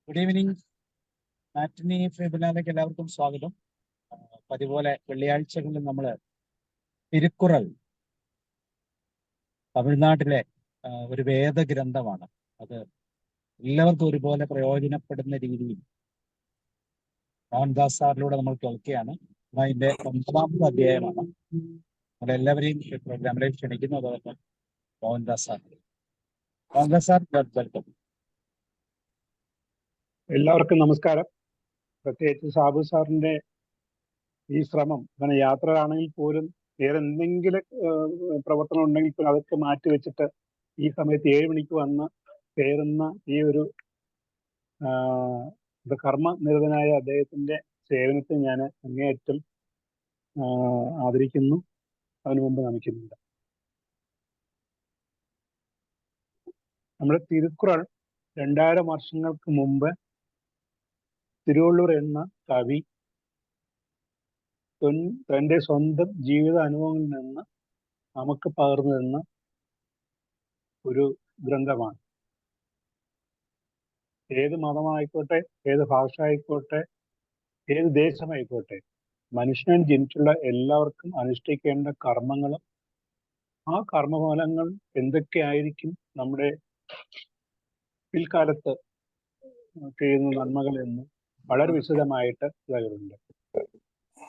Good evening. മാറ്റിനി വെബിനാറിലേക്ക് എല്ലാവർക്കും സ്വാഗതം. പതിപോലെ വെള്ളിയാഴ്ചകളിൽ നമ്മൾ തിരുക്കുറൾ തമിഴ്നാട്ടിലെ ഒരു വേദഗ്രന്ഥമാണ്. അത് എല്ലാവർക്കും ഒരുപോലെ പ്രയോജനപ്പെടുന്ന രീതിയിൽ മോഹൻദാസ് സാറിലൂടെ നമ്മൾ കേൾക്കുകയാണ്. അതിന്റെ 9ാമത്തെ അധ്യായമാണ്. നമ്മളെല്ലാവരെയും പ്രോഗ്രാമിലേക്ക് ക്ഷണിക്കുന്നു. അതോടൊപ്പം മോഹൻദാസ് സാർ വെൽക്കം. എല്ലാവർക്കും നമസ്കാരം. പ്രത്യേകിച്ച് സാബു സാറിന്റെ ഈ ശ്രമം, അങ്ങനെ യാത്രയാണെങ്കിൽ പോലും വേറെ എന്തെങ്കിലും പ്രവർത്തനം ഉണ്ടെങ്കിൽ പോലും അതൊക്കെ മാറ്റി വെച്ചിട്ട് ഈ സമയത്ത് 7 മണിക്ക് വന്ന് കയറുന്ന ഈ ഒരു കർമ്മനിരതനായ അദ്ദേഹത്തിന്റെ സേവനത്തെ ഞാൻ അങ്ങേയറ്റം ആദരിക്കുന്നു, അതിനു മുമ്പ് നമിക്കുന്നുണ്ട്. നമ്മുടെ തിരുക്കുറൾ 2000 വർഷങ്ങൾക്ക് മുമ്പ് തിരുവള്ളൂർ എന്ന കവി തൻ്റെ സ്വന്തം ജീവിത അനുഭവങ്ങളിൽ നിന്ന് നമുക്ക് പകർന്നു തന്ന ഒരു ഗ്രന്ഥമാണ്. ഏത് മതമായിക്കോട്ടെ, ഏത് ഭാഷ ആയിക്കോട്ടെ, ഏത് ദേശമായിക്കോട്ടെ, മനുഷ്യൻ ജനിച്ചുള്ള എല്ലാവർക്കും അനുഷ്ഠിക്കേണ്ട കർമ്മങ്ങളും ആ കർമ്മഫലങ്ങൾ എന്തൊക്കെയായിരിക്കും നമ്മുടെ പിൽക്കാലത്ത് ചെയ്യുന്ന നന്മകൾ എന്ന് വളരെ വിശദമായിട്ട് ഇതിലുണ്ട്.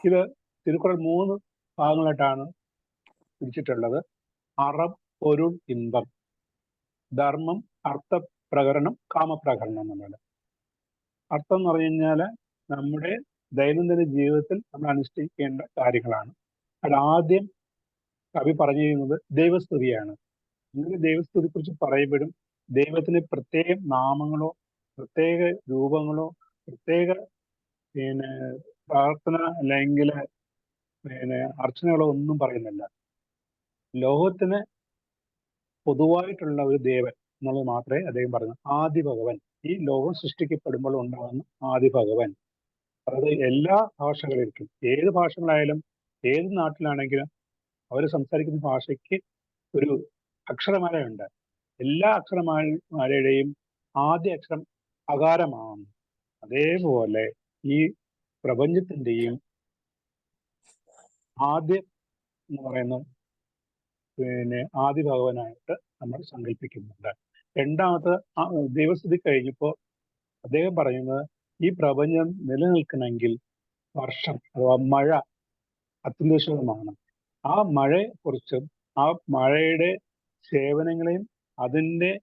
ഇത് തിരുക്കുറൾ 3 ഭാഗങ്ങളായിട്ടാണ് പിടിച്ചിട്ടുള്ളത്. അറം, പൊരുൾ, ഇன்பം, ധർമ്മം, അർത്ഥപ്രകരണം, കാമപ്രകരണം എന്നുള്ളത്. അർത്ഥം എന്ന് പറഞ്ഞു കഴിഞ്ഞാൽ നമ്മുടെ ദൈനംദിന ജീവിതത്തിൽ നമ്മൾ അനുഷ്ഠിക്കേണ്ട കാര്യങ്ങളാണ്. അത് ആദ്യം കവി പറഞ്ഞിരുന്നത് ദൈവസ്തുതിയാണ്. ഇങ്ങനെ ദൈവസ്തുതിയെ കുറിച്ച് പറയപ്പെടും. ദൈവത്തിന് പ്രത്യേക നാമങ്ങളോ പ്രത്യേക രൂപങ്ങളോ പ്രത്യേക പ്രാർത്ഥന അല്ലെങ്കിൽ അർച്ചനകളോ ഒന്നും പറയുന്നില്ല. ലോകത്തിന് പൊതുവായിട്ടുള്ള ഒരു ദേവൻ എന്നുള്ളത് മാത്രമേ അദ്ദേഹം പറഞ്ഞു. ആദി ഭഗവൻ, ഈ ലോകം സൃഷ്ടിക്കപ്പെടുമ്പോൾ ഉണ്ടാകുന്ന ആദി ഭഗവൻ. അതായത് എല്ലാ ഭാഷകളിലും, ഏത് ഭാഷകളായാലും ഏത് നാട്ടിലാണെങ്കിലും അവർ സംസാരിക്കുന്ന ഭാഷയ്ക്ക് ഒരു അക്ഷരമാലയുണ്ട്. എല്ലാ അക്ഷരമാലയുടെയും ആദ്യ അക്ഷരം അകാരമാണ്. അതേപോലെ ഈ പ്രപഞ്ചത്തിന്റെയും ആദ്യം എന്ന് പറയുന്ന ആദി ഭഗവാനായിട്ട് നമ്മൾ സങ്കല്പിക്കുന്നുണ്ട്. രണ്ടാമത്തെ ദൈവസ്തുതി കഴിഞ്ഞപ്പോൾ അദ്ദേഹം പറയുന്നത് ഈ പ്രപഞ്ചം നിലനിൽക്കണമെങ്കിൽ വർഷം അഥവാ മഴ അത്യന്താപേക്ഷിതമാണ്. ആ മഴയെ കുറിച്ചും ആ മഴയുടെ സേവനങ്ങളെയും അതിൻ്റെ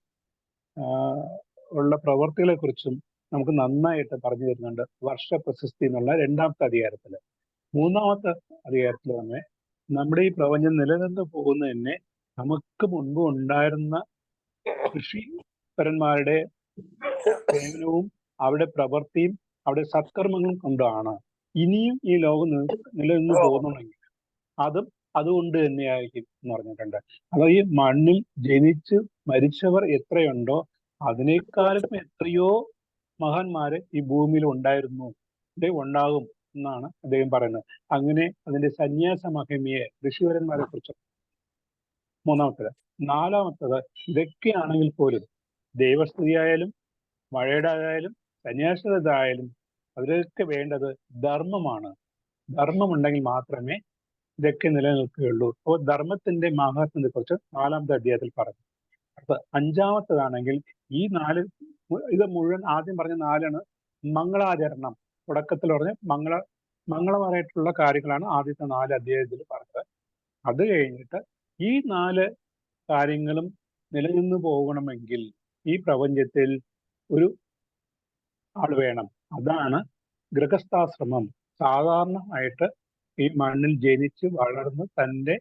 ഉള്ള പ്രവർത്തികളെ കുറിച്ചും നമുക്ക് നന്നായിട്ട് പറഞ്ഞു തരുന്നുണ്ട് വർഷ പ്രശസ്തി എന്നുള്ള 2ാമത്തെ അധികാരത്തിൽ. 3ാമത്തെ അധികാരത്തിൽ തന്നെ നമ്മുടെ ഈ പ്രപഞ്ചം നിലനിന്ന് പോകുന്നതന്നെ നമുക്ക് മുൻപ് ഉണ്ടായിരുന്ന ഋഷിപരന്മാരുടെ സേവനവും അവരുടെ പ്രവൃത്തിയും അവരുടെ സത്കർമ്മങ്ങളും കൊണ്ടാണ് ഇനിയും ഈ ലോകം നിലനിന്ന് പോകുന്നുണ്ടെങ്കിൽ അതും അതുകൊണ്ട് തന്നെയായിരിക്കും എന്ന് പറഞ്ഞിട്ടുണ്ട്. അപ്പോൾ ഈ മണ്ണിൽ ജനിച്ച് മരിച്ചവർ എത്രയുണ്ടോ അതിനേക്കാളും എത്രയോ മഹാന്മാര് ഈ ഭൂമിയിൽ ഉണ്ടായിരുന്നു, ഉണ്ടാകും എന്നാണ് അദ്ദേഹം പറയുന്നത്. അങ്ങനെ അതിന്റെ സന്യാസ മഹിമയെ ഋഷിവരന്മാരെ കുറിച്ച് 3ാമത്തേത്. 4ാമത്തേത് ഇതൊക്കെയാണെങ്കിൽ പോലും ദൈവസ്തുതിയായാലും മഴയുടെ ആയാലും സന്യാസതായാലും അതിലൊക്കെ വേണ്ടത് ധർമ്മമാണ്. ധർമ്മമുണ്ടെങ്കിൽ മാത്രമേ ഇതൊക്കെ നിലനിൽക്കുകയുള്ളൂ. അപ്പോൾ ധർമ്മത്തിന്റെ മാഹാത്മ്യത്തെ കുറിച്ച് 4ാമത്തെ അധ്യായത്തിൽ പറഞ്ഞു. അപ്പൊ 5ാമത്തേതാണെങ്കിൽ ഈ 4 ഇത് മുഴുവൻ ആദ്യം പറഞ്ഞ 4 മംഗളാചരണം. തുടക്കത്തിൽ പറഞ്ഞ് മംഗളമായിട്ടുള്ള കാര്യങ്ങളാണ് ആദ്യത്തെ 4 അധ്യായത്തിൽ പറഞ്ഞത്. അത് കഴിഞ്ഞിട്ട് ഈ 4 കാര്യങ്ങളും നിലനിന്ന് പോകണമെങ്കിൽ ഈ പ്രപഞ്ചത്തിൽ ഒരു ആൾ വേണം. അതാണ് ഗൃഹസ്ഥാശ്രമം. സാധാരണ ആയിട്ട് ഈ മണ്ണിൽ ജനിച്ച് വളർന്ന് തൻ്റെ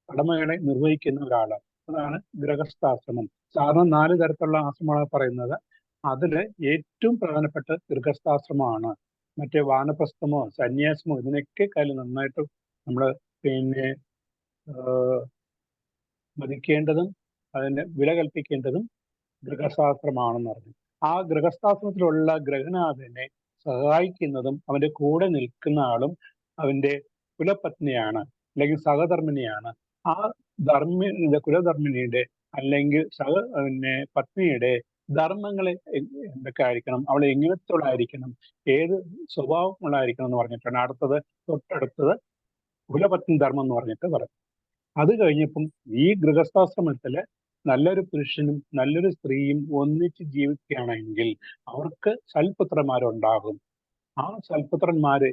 കടമകളെ നിർവഹിക്കുന്ന ഒരാളാണ്. അതാണ് ഗൃഹസ്ഥാശ്രമം. സാധാരണ 4 തരത്തിലുള്ള ആശ്രമമാണ് പറയുന്നത്. അതിൽ ഏറ്റവും പ്രധാനപ്പെട്ട ഗൃഹസ്ഥാശ്രമമാണ്. മറ്റേ വാനപ്രസ്ഥമോ സന്യാസമോ ഇതിനൊക്കെ കാര്യം നന്നായിട്ട് നമ്മൾ മതിക്കേണ്ടതും അതിന് വില കൽപ്പിക്കേണ്ടതും ഗൃഹസ്ഥാശ്രമാണെന്ന് പറഞ്ഞു. ആ ഗൃഹസ്ഥാശ്രമത്തിലുള്ള ഗൃഹനാഥനെ സഹായിക്കുന്നതും അവന്റെ കൂടെ നിൽക്കുന്ന ആളും അവന്റെ കുലപത്നിയാണ് അല്ലെങ്കിൽ സഹധർമ്മിണിയാണ്. ആ കുലധർമ്മിണിയുടെ അല്ലെങ്കിൽ പത്നിയുടെ ധർമ്മങ്ങളെ എന്തൊക്കെ ആയിരിക്കണം, അവൾ എങ്ങനത്തുള്ളായിരിക്കണം, ഏത് സ്വഭാവമുള്ളായിരിക്കണം എന്ന് പറഞ്ഞിട്ടാണ് അടുത്തത്. തൊട്ടടുത്തത് കുലപത്നി ധർമ്മം എന്ന് പറഞ്ഞിട്ട് പറയും. അത് കഴിഞ്ഞപ്പം ഈ ഗൃഹസ്ഥാശ്രമത്തില് നല്ലൊരു പുരുഷനും നല്ലൊരു സ്ത്രീയും ഒന്നിച്ച് ജീവിക്കുകയാണെങ്കിൽ അവർക്ക് സൽപുത്രന്മാരുണ്ടാകും. ആ സൽപുത്രന്മാരെ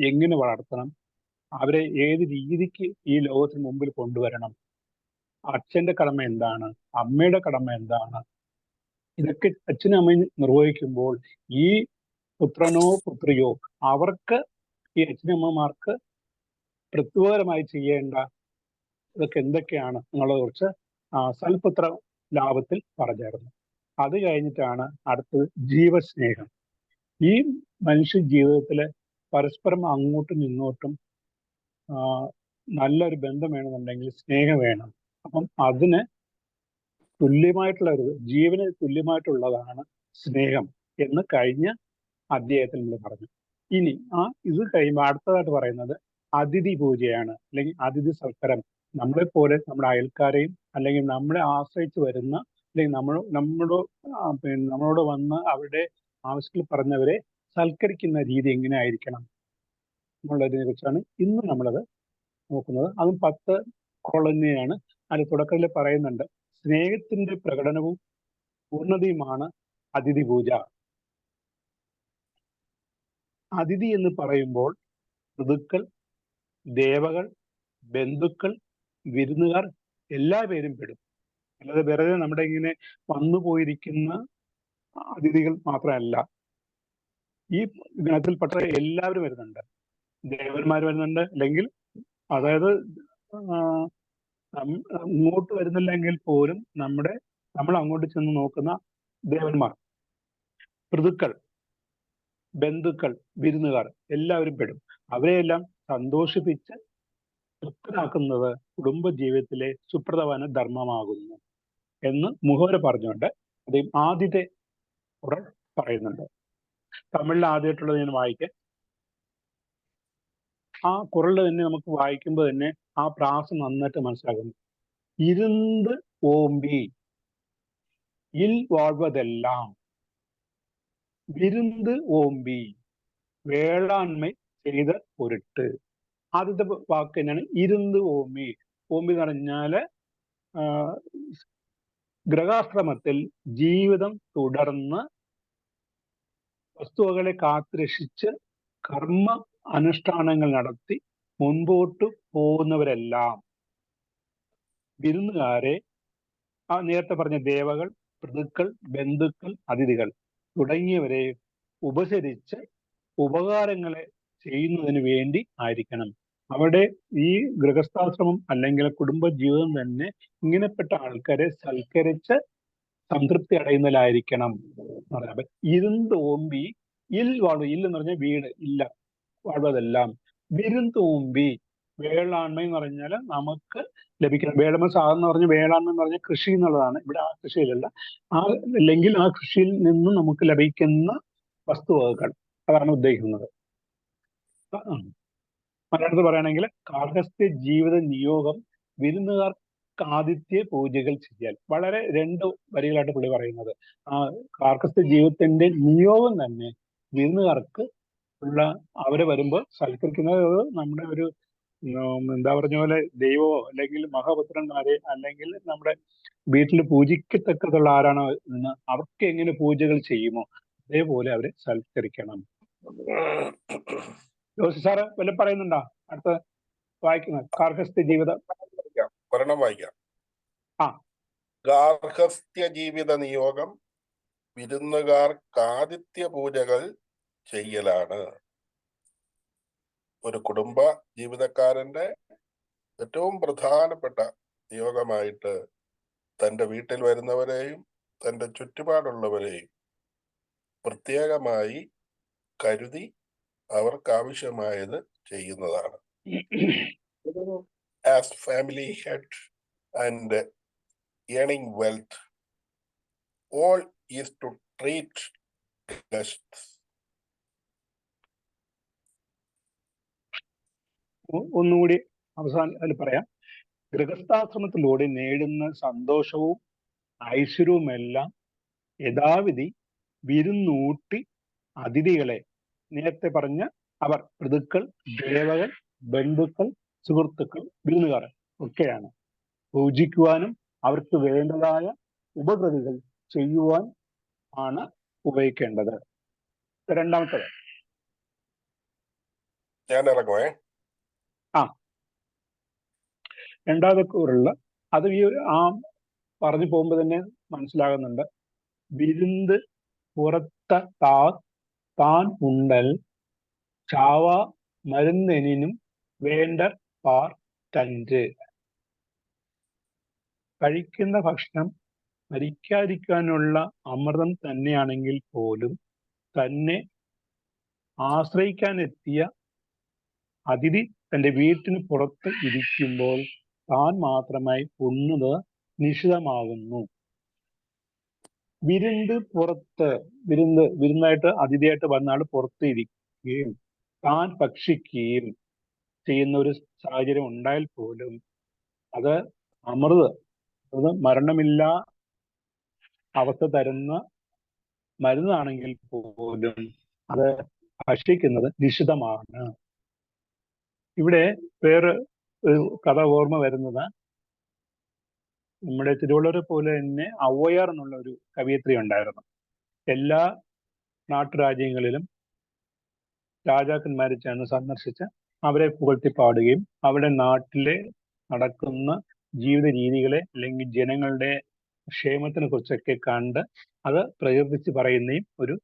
എങ്ങനെ വളർത്തണം, അവരെ ഏത് രീതിക്ക് ഈ ലോകത്തിന് മുമ്പിൽ കൊണ്ടുവരണം, അച്ഛന്റെ കടമ എന്താണ്, അമ്മയുടെ കടമ എന്താണ്, ഇതൊക്കെ അച്ഛനും അമ്മയും നിർവഹിക്കുമ്പോൾ ഈ പുത്രനോ പുത്രിയോ അവർക്ക്, ഈ അച്ഛനമ്മമാർക്ക് പ്രത്യേകമായി ചെയ്യേണ്ട ഇതൊക്കെ എന്തൊക്കെയാണ് എന്നുള്ളതെ കുറിച്ച് സൽപുത്ര ലാഭത്തിൽ പറഞ്ഞായിരുന്നു. അത് കഴിഞ്ഞിട്ടാണ് അടുത്തത് ജീവസ്നേഹം. ഈ മനുഷ്യ ജീവിതത്തില് പരസ്പരം അങ്ങോട്ടും ഇങ്ങോട്ടും നല്ലൊരു ബന്ധം വേണമെന്നുണ്ടെങ്കിൽ സ്നേഹം വേണം. അപ്പം അതിന് തുല്യമായിട്ടുള്ള ഒരു ജീവന് തുല്യമായിട്ടുള്ളതാണ് സ്നേഹം എന്ന് കഴിഞ്ഞ അധ്യായത്തിൽ നമ്മൾ പറഞ്ഞു. ഇനി ഇത് കഴിയുമ്പോൾ അടുത്തതായിട്ട് പറയുന്നത് അതിഥി പൂജയാണ്, അല്ലെങ്കിൽ അതിഥി സൽക്കരം. നമ്മളെപ്പോലെ നമ്മുടെ അയൽക്കാരെയും അല്ലെങ്കിൽ നമ്മളെ ആശ്രയിച്ച് വരുന്ന, അല്ലെങ്കിൽ നമ്മളോട് വന്ന് അവരുടെ ആവശ്യത്തിൽ പറഞ്ഞവരെ സൽക്കരിക്കുന്ന രീതി എങ്ങനെ ആയിരിക്കണം എന്നുള്ളതിനെ കുറിച്ചാണ് ഇന്ന് നമ്മളത് നോക്കുന്നത്. അതും 10 കോളനിയാണ്. അതിന്റെ തുടക്കത്തിൽ പറയുന്നുണ്ട്, സ്നേഹത്തിന്റെ പ്രകടനവും പൂർണ്ണതയുമാണ് അതിഥി പൂജ. അതിഥി എന്ന് പറയുമ്പോൾ ഋതുക്കൾ, ദേവകൾ, ബന്ധുക്കൾ, വിരുന്നുകാർ എല്ലാ പേരും പെടും. അല്ലാതെ വെറുതെ നമ്മുടെ ഇങ്ങനെ വന്നു പോയിരിക്കുന്ന അതിഥികൾ മാത്രമല്ല, ഈ ഗണത്തിൽപ്പെട്ട എല്ലാവരും വരുന്നുണ്ട്. ദേവന്മാർ വരുന്നുണ്ട്, അല്ലെങ്കിൽ അതായത് ഇങ്ങോട്ട് വരുന്നില്ലെങ്കിൽ പോലും നമ്മൾ അങ്ങോട്ട് ചെന്ന് നോക്കുന്ന ദേവന്മാർ, ഋതുക്കൾ, ബന്ധുക്കൾ, വിരുന്നുകാർ എല്ലാവരും പെടും. അവരെയെല്ലാം സന്തോഷിപ്പിച്ച് തൃപ്തരാക്കുന്നത് കുടുംബ ജീവിതത്തിലെ സുപ്രധാന ധർമ്മമാകുന്നു എന്ന് മുഖവര പറഞ്ഞുകൊണ്ട് അദ്ദേഹം ആദ്യത്തെ കുറൾ പറയുന്നുണ്ട്. തമിഴിൽ ആദ്യമായിട്ടുള്ളത് ഞാൻ വായിക്കാം. ആ കുറളിൽ തന്നെ നമുക്ക് വായിക്കുമ്പോൾ തന്നെ ആ പ്രാസം നന്നായിട്ട് മനസ്സിലാക്കുന്നു. ഇരുന്ന് ഓമ്പി ഇൽ വാഴ്വതെല്ലാം, വിരുന്ന് ഓമ്പി വേളാண்மை ചെയ്ത പൊരുട്ട്. ആദ്യത്തെ വാക്ക് തന്നെയാണ് ഇരുന്ന് ഓമ്പി. ഓമ്പി എന്ന് പറഞ്ഞാല് ഗൃഹാശ്രമത്തിൽ ജീവിതം തുടർന്ന് വസ്തുവകളെ കാത്തുരക്ഷിച്ച് കർമ്മ അനുഷ്ഠാനങ്ങൾ നടത്തി മുൻപോട്ട് പോകുന്നവരെല്ലാം വിരുന്നുകാരെ, നേരത്തെ പറഞ്ഞ ദേവകൾ, ഋതുക്കൾ, ബന്ധുക്കൾ, അതിഥികൾ തുടങ്ങിയവരെ ഉപചരിച്ച് ഉപകാരങ്ങളെ ചെയ്യുന്നതിന് വേണ്ടി ആയിരിക്കണം. അവിടെ ഈ ഗൃഹസ്ഥാശ്രമം അല്ലെങ്കിൽ കുടുംബ ജീവിതം തന്നെ ഇങ്ങനെപ്പെട്ട ആൾക്കാരെ സൽക്കരിച്ച് സംതൃപ്തി അടയുന്നതിലായിരിക്കണം എന്ന് പറയാം. അപ്പൊ ഇരുന്തോമ്പി ഇൽ വാഴു, ഇൽ എന്ന് പറഞ്ഞാൽ വീട്, ഇല്ല വാഴ്വതെല്ലാം. വിരുന്തോമ്പി വേളാണ്മ എന്ന് പറഞ്ഞാൽ നമുക്ക് ലഭിക്കണം. വേളമ സാധനം പറഞ്ഞ വേളാണ്മ എന്ന് പറഞ്ഞാൽ കൃഷി എന്നുള്ളതാണ്. ഇവിടെ ആ കൃഷിയിലല്ല, അല്ലെങ്കിൽ ആ കൃഷിയിൽ നിന്ന് നമുക്ക് ലഭിക്കുന്ന വസ്തുവകകൾ, അതാണ് ഉദ്ദേശിക്കുന്നത്. മലയാളത്തിൽ പറയുകയാണെങ്കിൽ ഗാർഹസ്ഥ്യ ജീവിത നിയോഗം വിരുന്നുകാർക്ക് ആതിഥ്യ പൂജകൾ ചെയ്യാൻ. വളരെ 2 വരികളായിട്ട് പുള്ളി പറയുന്നത്. ആ ഗാർഹസ്ഥ്യ ജീവിതത്തിന്റെ നിയോഗം തന്നെ വിരുന്നുകാർക്ക് ഉള്ള, അവരെ വരുമ്പോൾ സൽക്കരിക്കുന്നത് നമ്മുടെ ഒരു എന്താ പറഞ്ഞ പോലെ ദൈവമോ അല്ലെങ്കിൽ മഹാപുത്രന്മാരെ അല്ലെങ്കിൽ നമ്മുടെ വീട്ടിൽ പൂജിക്കത്തക്കതുള്ള ആരാണോ എന്ന് അവർക്ക് എങ്ങനെ പൂജകൾ ചെയ്യുമോ അതേപോലെ അവരെ സൽക്കരിക്കണം. ജോസി സാറ് വല്ലതും പറയുന്നുണ്ടോ? അടുത്ത വായിക്കുന്നത് ഗാർഹസ്ഥ്യ ജീവിതം ഒരെണ്ണം വായിക്കാം. ഗാർഹസ്ഥ്യ ജീവിത നിയോഗം വിരുന്നുകാർക്ക് ആതിഥ്യ പൂജകൾ ചെയ്യലാണ്. ഒരു കുടുംബ ജീവിതക്കാരന്റെ ഏറ്റവും പ്രധാനപ്പെട്ട നിയോഗമായിട്ട് തൻ്റെ വീട്ടിൽ വരുന്നവരെയും തൻ്റെ ചുറ്റുപാടുള്ളവരെയും പ്രത്യേകമായി കരുതി അവർക്ക് ആവശ്യമായത് ചെയ്യുന്നതാണ്. As family head and earning wealth, all is to treat guests. ഒന്നുകൂടി അവസാനം അതിൽ പറയാം. ഗൃഹസ്ഥാശ്രമത്തിലൂടെ നേടുന്ന സന്തോഷവും ഐശ്വര്യവും എല്ലാം യഥാവിധി വിരുന്നൂട്ടി അതിഥികളെ, നേരത്തെ പറഞ്ഞ അവർ ഋതുക്കൾ, ദേവകൾ, ബന്ധുക്കൾ, സുഹൃത്തുക്കൾ, വിരുന്നുകാർ ഒക്കെയാണ്, പൂജിക്കുവാനും അവർക്ക് വേണ്ടതായ ഉപകൃതികൾ ചെയ്യുവാൻ ആണ് ഉപയോഗിക്കേണ്ടത്. രണ്ടാമത്തത്, ഞാൻ ഇറങ്ങുവേ. രണ്ടാമത്തെ കൂറുള്ള അത് ഈ ആ പറഞ്ഞു പോകുമ്പോൾ തന്നെ മനസ്സിലാകുന്നുണ്ട്. വിരുന്ന് പുറത്ത താൻ ഉണ്ടൽ ചാവ മരുന്നെനിനും വേണ്ട പാർ തഞ്ച്. കഴിക്കുന്ന ഭക്ഷണം മരിക്കാതിരിക്കാനുള്ള അമൃതം തന്നെയാണെങ്കിൽ പോലും തന്നെ ആശ്രയിക്കാനെത്തിയ അതിഥി തന്റെ വീട്ടിന് പുറത്ത് ഇരിക്കുമ്പോൾ താൻ മാത്രമായി ഉണ്ണുന്നത് നിഷിദ്ധമാകുന്നു. വിരുന്നായിട്ട് അതിഥിയായിട്ട് വന്ന ആൾ പുറത്ത് ഇരിക്കുകയും താൻ ഭക്ഷിക്കുകയും ചെയ്യുന്ന ഒരു സാഹചര്യം ഉണ്ടായാൽ പോലും അത് അത് മരണമില്ലാ അവസ്ഥ തരുന്ന മരുന്നാണെങ്കിൽ പോലും അത് ഭക്ഷിക്കുന്നത് നിഷിദ്ധമാണ്. ഇവിടെ വേറെ ഒരു കഥ ഓർമ്മ വരുന്നത്, നമ്മുടെ തിരുവള്ളൂരെ പോലെ തന്നെ ഔവ്വയാർ എന്നുള്ള ഒരു കവയിത്രി ഉണ്ടായിരുന്നു. എല്ലാ നാട്ടുരാജ്യങ്ങളിലും രാജാക്കന്മാരെ ചെന്ന് സന്ദർശിച്ച് അവരെ പുകഴ്ത്തി പാടുകയും അവരുടെ നാട്ടിലെ നടക്കുന്ന ജീവിത രീതികളെ അല്ലെങ്കിൽ ജനങ്ങളുടെ ക്ഷേമത്തിനെ കുറിച്ചൊക്കെ കണ്ട് അത് പ്രകീർത്തിച്ച് പറയുന്നതും ഒരു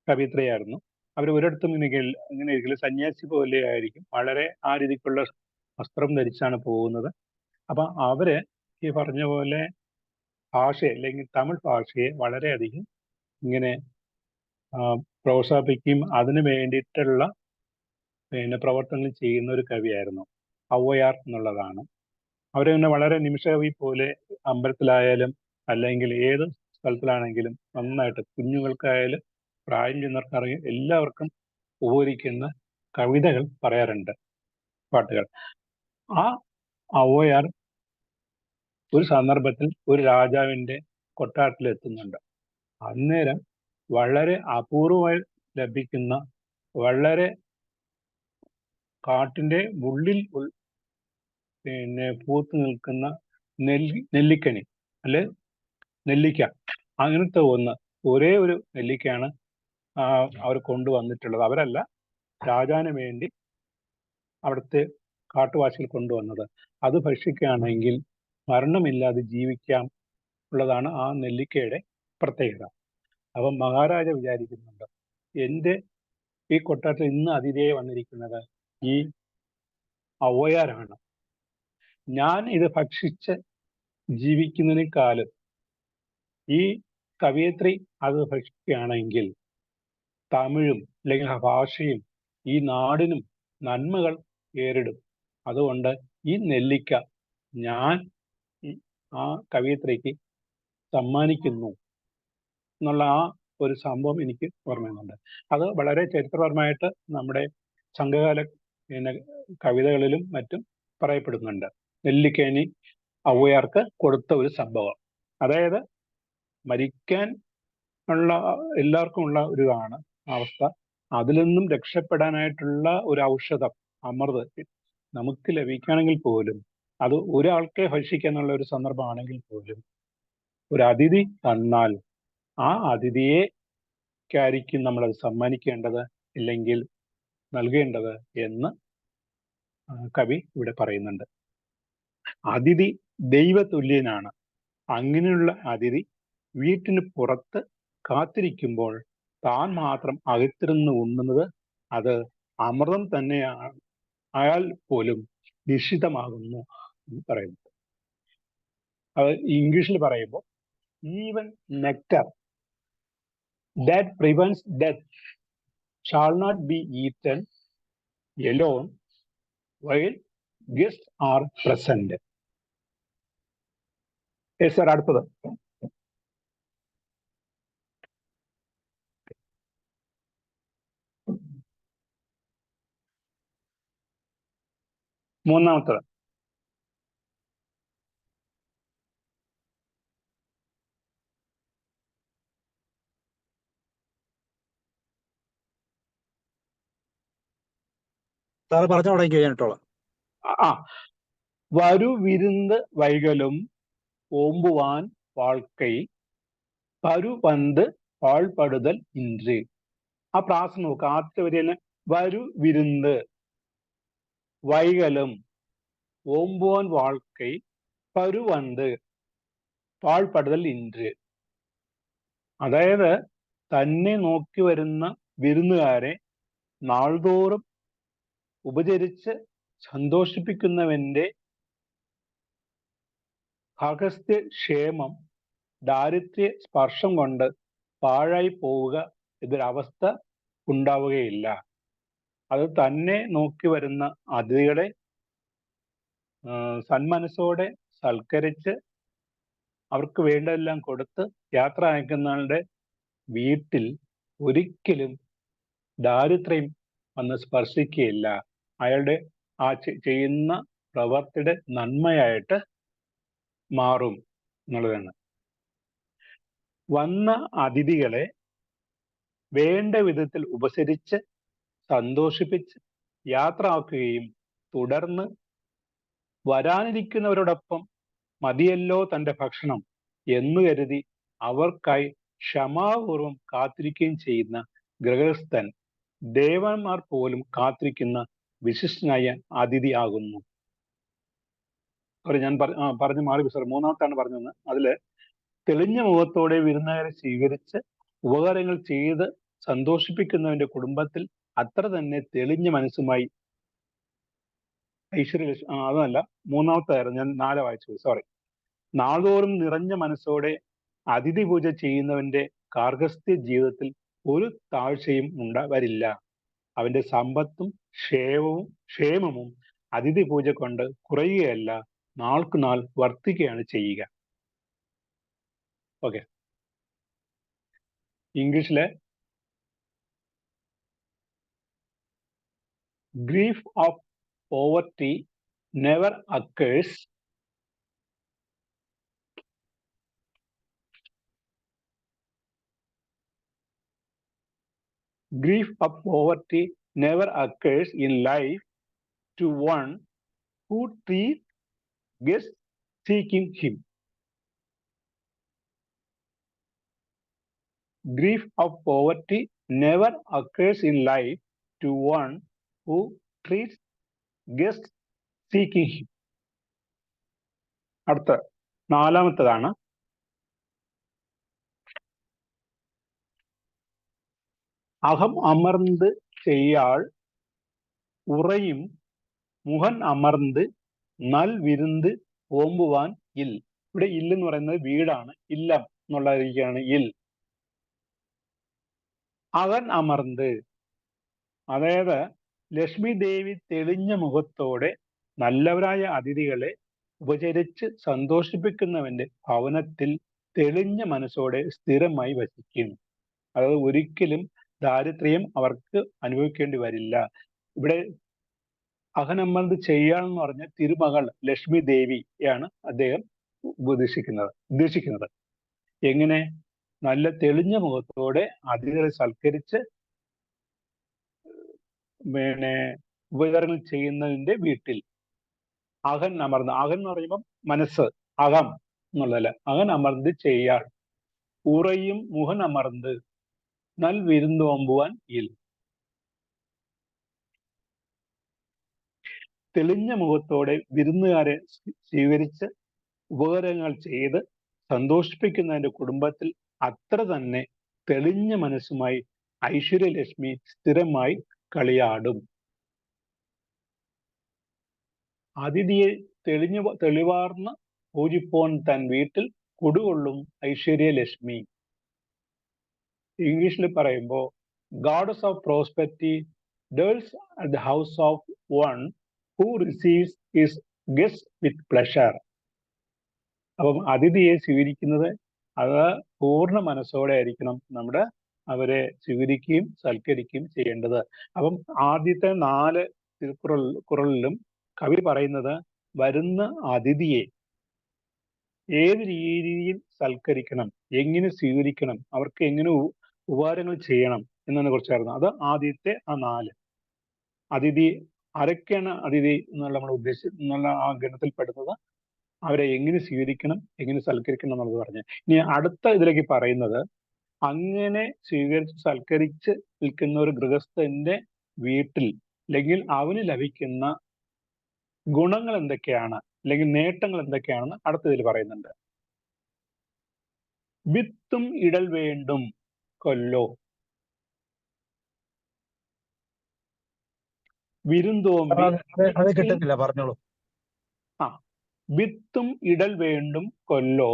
കവിത്രയായിരുന്നു. അവർ ഒരിടത്തും ഇങ്ങനെ ഇരിക്കില്ല, സന്യാസി പോലെ ആയിരിക്കും, വളരെ ആ രീതിക്കുള്ള വസ്ത്രം ധരിച്ചാണ് പോകുന്നത്. അപ്പൊ അവര് ഈ പറഞ്ഞ പോലെ ഭാഷയെ അല്ലെങ്കിൽ തമിഴ് ഭാഷയെ വളരെയധികം ഇങ്ങനെ പ്രോത്സാഹിപ്പിക്കുകയും അതിനു വേണ്ടിയിട്ടുള്ള പ്രവർത്തനങ്ങൾ ചെയ്യുന്ന ഒരു കവിയായിരുന്നു ഔവ്വയാർ എന്നുള്ളതാണ്. അവരിങ്ങനെ വളരെ നിമിഷകവി പോലെ അമ്പലത്തിലായാലും അല്ലെങ്കിൽ ഏത് സ്ഥലത്തിലാണെങ്കിലും നന്നായിട്ട് കുഞ്ഞുങ്ങൾക്കായാലും പ്രായം ചെന്നവർക്കറിയാം എല്ലാവർക്കും ഉപകരിക്കുന്ന കവിതകൾ പറയാറുണ്ട്, പാട്ടുകൾ. ആ ഔവ്വയാർ ഒരു സന്ദർഭത്തിൽ ഒരു രാജാവിന്റെ കൊട്ടാരത്തിൽ എത്തുന്നുണ്ട്. അന്നേരം വളരെ അപൂർവമായി ലഭിക്കുന്ന, വളരെ കാട്ടിന്റെ ഉള്ളിൽ പൂത്തു നിൽക്കുന്ന നെല്ലിക്കണി അല്ലെ നെല്ലിക്ക, അങ്ങനത്തെ ഒരേ ഒരു നെല്ലിക്കയാണ് അവർ കൊണ്ടുവന്നിട്ടുള്ളത്. അവരല്ല, രാജാവിന് വേണ്ടി അവിടുത്തെ കാട്ടുവാസികൾ കൊണ്ടുവന്നത്. അത് ഭക്ഷിക്കുകയാണെങ്കിൽ മരണമില്ലാതെ ജീവിക്കാം ഉള്ളതാണ് ആ നെല്ലിക്കയുടെ പ്രത്യേകത. അപ്പം മഹാരാജ വിചാരിക്കുന്നുണ്ട്, എൻ്റെ ഈ കൊട്ടാരത്തിൽ ഇന്ന് അതിഥിയായി വന്നിരിക്കുന്നത് ഈ ഔവ്വയാരാണ്. ഞാൻ ഇത് ഭക്ഷിച്ച് ജീവിക്കുന്നതിനേക്കാളും ഈ കവയിത്രി അത് ഭക്ഷിക്കുകയാണെങ്കിൽ തമിഴും അല്ലെങ്കിൽ ഭാഷയും ഈ നാടിനും നന്മകൾ ഏറിടും. അതുകൊണ്ട് ഈ നെല്ലിക്ക ഞാൻ ആ കവയിത്രിക്ക് സമ്മാനിക്കുന്നു എന്നുള്ള ആ ഒരു സംഭവം എനിക്ക് ഓർമ്മയുണ്ട്. അത് വളരെ ചരിത്രപരമായിട്ട് നമ്മുടെ സംഘകാല കവിതകളിലും മറ്റും പറയപ്പെടുന്നുണ്ട്. നെല്ലിക്കേനി ഔവ്വയാർക്ക് കൊടുത്ത ഒരു സംഭവം, അതായത് മരിക്കാൻ ഉള്ള എല്ലാവർക്കും ഉള്ള ഒരു അവസ്ഥ, അതിൽ നിന്നും രക്ഷപ്പെടാനായിട്ടുള്ള ഒരു ഔഷധം, അമൃത് നമുക്ക് ലഭിക്കുകയാണെങ്കിൽ പോലും അത് ഒരാൾക്കെ ഭക്ഷിക്കാന്നുള്ള ഒരു സന്ദർഭമാണെങ്കിൽ പോലും ഒരു അതിഥി വന്നാൽ ആ അതിഥിയെക്കായിരിക്കും നമ്മളത് സമ്മാനിക്കേണ്ടത് ഇല്ലെങ്കിൽ നൽകേണ്ടത് എന്ന് കവി ഇവിടെ പറയുന്നുണ്ട്. അതിഥി ദൈവതുല്യനാണ്. അങ്ങനെയുള്ള അതിഥി വീട്ടിന് പുറത്ത് കാത്തിരിക്കുമ്പോൾ താൻ മാത്രം അകത്തിരുന്ന് ഉണ്ണുന്നത് അത് അമൃതം തന്നെയാണ്, അയാൾ പോലും നിഷിദ്ധമാകുന്നു എന്ന് പറയുന്നത്. അത് ഇംഗ്ലീഷിൽ പറയുമ്പോൾ even nectar that prevents death shall not be eaten alone while guests are present. Yes sir, അടുത്തത്. മൂന്നാമത്തത്, സാറ് പറഞ്ഞു തുടങ്ങി കഴിഞ്ഞിട്ടോളാം. ആ വരു വിരുന്ന് വൈകലും ഓമ്പുവാൻ വാൾക്കൈ പരുപന്ത് പാഴ്പടുതൽ ഇன்று. ആ പ്രാസ നോക്ക്. ആദ്യത്തെ വരി തന്നെ വരു വിരുന്ന് വൈകലും ഓമ്പുവാൻ വാൾക്കൈ പരുവന്ത് പാഴ്പടുതൽ ഇன்று. അതായത് തന്നെ നോക്കി വരുന്ന വിരുന്നുകാരെ നാൾതോറും ഉപചരിച്ച് സന്തോഷിപ്പിക്കുന്നവന്റെ അഗസ്ത്യ ക്ഷേമം ദാരിദ്ര്യ സ്പർശം കൊണ്ട് പാഴായി പോവുക ഇതൊരവസ്ഥ ഉണ്ടാവുകയില്ല. അത് തന്നെ നോക്കി വരുന്ന അതിഥികളെ സന്മനസ്സോടെ സൽക്കരിച്ച് അവർക്ക് വേണ്ടതെല്ലാം കൊടുത്ത് യാത്ര അയക്കുന്നവരുടെ വീട്ടിൽ ഒരിക്കലും ദാരിദ്ര്യം വന്ന് സ്പർശിക്കുകയില്ല. അയാളുടെ ആ ചെയ്യുന്ന പ്രവർത്തിയുടെ നന്മയായിട്ട് മാറും എന്നുള്ളതാണ്. വന്ന അതിഥികളെ വേണ്ട വിധത്തിൽ ഉപസരിച്ച് സന്തോഷിപ്പിച്ച് യാത്ര ആക്കുകയും തുടർന്ന് വരാനിരിക്കുന്നവരോടൊപ്പം മതിയല്ലോ തൻ്റെ ഭക്ഷണം എന്ന് കരുതി അവർക്കായി ക്ഷമാപൂർവം കാത്തിരിക്കുകയും ചെയ്യുന്ന ഗൃഹസ്ഥൻ ദേവന്മാർ പോലും കാത്തിരിക്കുന്ന വിശിഷ്ടനായ അതിഥി ആകുന്നു. ഞാൻ പറഞ്ഞു മാറി സാർ, മൂന്നാമത്താണ് പറഞ്ഞത്. അതില് തെളിഞ്ഞ മുഖത്തോടെ വിരുന്നുകാരെ സ്വീകരിച്ച് ഉപകാരങ്ങൾ ചെയ്ത് സന്തോഷിപ്പിക്കുന്നവന്റെ കുടുംബത്തിൽ അത്ര തന്നെ തെളിഞ്ഞ മനസ്സുമായി ഐശ്വര്യലക്ഷ്മി അതല്ല, മൂന്നാമത്തായിരുന്നു, ഞാൻ 4 വായിച്ചു, സോറി. നാൾതോറും നിറഞ്ഞ മനസ്സോടെ അതിഥി പൂജ ചെയ്യുന്നവന്റെ ഗാർഹസ്ഥ്യ ജീവിതത്തിൽ ഒരു താഴ്ചയും വരില്ല. അവന്റെ സമ്പത്തും ക്ഷേമവും അതിഥി പൂജ കൊണ്ട് കുറയുകയല്ല, നാൾക്കുനാൾ വർദ്ധിക്കുകയാണ് ചെയ്യുക. ഓക്കെ. ഇംഗ്ലീഷിലെ grief of poverty never occurs in life to one who treats guests seeking him. Grief of poverty never occurs in life to one who treats guests seeking him. അടുത്ത 4-ാമത്തേതാണ്. അകം അമർന്ന് ചെയ്യാൾ ഉറയും മുഹൻ അമർന്ന് നൽ വിരുന്ന് ഓമ്പുവാൻ ഇൽ. ഇവിടെ ഇൽ എന്ന് പറയുന്നത് വീടാണ്, ഇല്ലം എന്നുള്ള രീതിയാണ് ഇൽ. അകൻ അമർന്ന്, അതായത് ലക്ഷ്മി ദേവി തെളിഞ്ഞ മുഖത്തോടെ നല്ലവരായ അതിഥികളെ ഉപചരിച്ച് സന്തോഷിപ്പിക്കുന്നവന്റെ ഭവനത്തിൽ തെളിഞ്ഞ മനസ്സോടെ സ്ഥിരമായി വസിക്കും. അതായത് ഒരിക്കലും ദാരിദ്ര്യം അവർക്ക് അനുഭവിക്കേണ്ടി വരില്ല. ഇവിടെ അകനമ്മന്ത് ചെയ്യാന്ന് പറഞ്ഞ തിരുമകൾ ലക്ഷ്മി ദേവിയാണ് അദ്ദേഹം ഉദ്ദേശിക്കുന്നത്. എങ്ങനെ? നല്ല തെളിഞ്ഞ മുഖത്തോടെ അതിഥികളെ സൽക്കരിച്ച് ഉപകാരങ്ങൾ ചെയ്യുന്നതിന്റെ വീട്ടിൽ അകൻ അമർന്ന്, അകൻ എന്ന് പറയുമ്പോൾ മനസ്സ്, അകം എന്നുള്ളതല്ല, അകൻ അമർന്ന് ചെയ്യാൾ ഉറയും മുഹൻ അമർന്ന് നൽ വിരുന്ന് ഓമ്പുവാൻ ഇൽ. തെളിഞ്ഞ മുഖത്തോടെ വിരുന്നുകാരെ സ്വീകരിച്ച് ഉപകാരങ്ങൾ ചെയ്ത് സന്തോഷിപ്പിക്കുന്നതിന്റെ കുടുംബത്തിൽ അത്ര തന്നെ തെളിഞ്ഞ മനസ്സുമായി ഐശ്വര്യലക്ഷ്മി സ്ഥിരമായി കളിയാടും. അതിഥിയെ തെളിവാർന്ന് പൂജിപ്പോൻ തൻ വീട്ടിൽ കുടികൊള്ളും ഐശ്വര്യലക്ഷ്മി. ഇംഗ്ലീഷിൽ പറയുമ്പോൾ goddess of prosperity dwells at the house of one who receives his guests with pleasure. അപ്പം അതിഥിയെ സ്വീകരിക്കുന്നത് അത് പൂർണ്ണ മനസ്സോടെ ആയിരിക്കണം നമ്മുടെ അവരെ സ്വീകരിക്കുകയും സൽക്കരിക്കുകയും ചെയ്യേണ്ടത്. അപ്പം ആദ്യത്തെ 4 തിരുക്കുറളിലും കവി പറയുന്നത് വരുന്ന അതിഥിയെ ഏത് രീതിയിൽ സൽക്കരിക്കണം, എങ്ങനെ സ്വീകരിക്കണം, അവർക്ക് എങ്ങനെ ഉപകാരങ്ങൾ ചെയ്യണം എന്നതിനെ കുറിച്ചായിരുന്നു. അത് ആദ്യത്തെ ആ 4. ആരൊക്കെയാണ് അതിഥി എന്നുള്ള നമ്മൾ എന്നുള്ള ആ ഗണത്തിൽപ്പെടുന്നത്, അവരെ എങ്ങനെ സ്വീകരിക്കണം, എങ്ങനെ സൽക്കരിക്കണം എന്നുള്ളത് പറഞ്ഞു. ഇനി അടുത്ത ഇതിലേക്ക് പറയുന്നത്, അങ്ങനെ സ്വീകരിച്ച് സൽക്കരിച്ച് നിൽക്കുന്ന ഒരു ഗൃഹസ്ഥന്റെ വീട്ടിൽ അല്ലെങ്കിൽ അവന് ലഭിക്കുന്ന ഗുണങ്ങൾ എന്തൊക്കെയാണ് അല്ലെങ്കിൽ നേട്ടങ്ങൾ എന്തൊക്കെയാണെന്ന് അടുത്തതിൽ പറയുന്നുണ്ട്. വിത്തും ഇടൽ വേണ്ടും കൊല്ലോ, വിരുന്തോമ്പി അത് കിട്ടുന്നില്ല, പറഞ്ഞോളൂ. വിത്തും ഇടൽ വേണ്ടും കൊല്ലോ,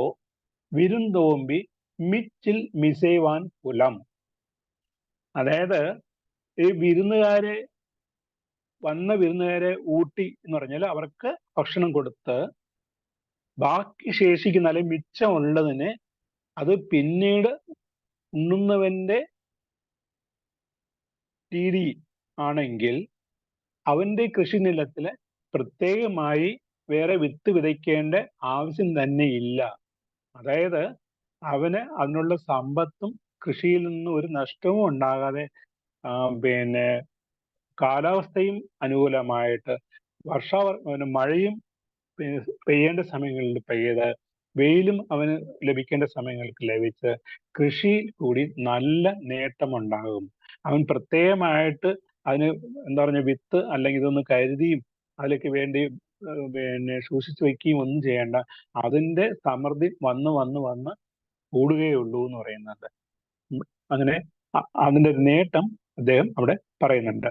വിരുന്തോമ്പി മിച്ചിൽ മിസൈവാൻ കുലം. അതായത് ഈ വന്ന വിരുന്നുകാരെ ഊട്ടി എന്ന് പറഞ്ഞാൽ അവർക്ക് ഭക്ഷണം കൊടുത്ത് ബാക്കി ശേഷിക്കുന്ന അല്ലെങ്കിൽ മിച്ചമുള്ളതിനെ അത് പിന്നീട് ഉണ്ണുന്നവന്റെ രീതി ആണെങ്കിൽ അവന്റെ കൃഷി നിലത്തില് പ്രത്യേകമായി വേറെ വിത്ത് വിതയ്ക്കേണ്ട ആവശ്യം തന്നെ ഇല്ല. അതായത് അവന് അതിനുള്ള സമ്പത്തും കൃഷിയിൽ നിന്ന് ഒരു നഷ്ടവും ഉണ്ടാകാതെ പിന്നെ കാലാവസ്ഥയും അനുകൂലമായിട്ട് മഴയും പെയ്യേണ്ട സമയങ്ങളിൽ പെയ്ത് വെയിലും അവന് ലഭിക്കേണ്ട സമയങ്ങൾക്ക് ലഭിച്ച് കൃഷിയിൽ കൂടി നല്ല നേട്ടമുണ്ടാകും. അവൻ പ്രത്യേകമായിട്ട് അതിന് എന്താ പറഞ്ഞ വിത്ത് അല്ലെങ്കിൽ ഇതൊന്ന് കരുതിയും അതിലേക്ക് വേണ്ടി പിന്നെ സൂക്ഷിച്ചു വയ്ക്കുകയും ഒന്നും ചെയ്യേണ്ട, അതിന്റെ സമൃദ്ധി വന്ന് കൂടുകയുള്ളൂ എന്ന് പറയുന്നുണ്ട്. അങ്ങനെ അതിന്റെ ഒരു നേട്ടം അദ്ദേഹം അവിടെ പറയുന്നുണ്ട്.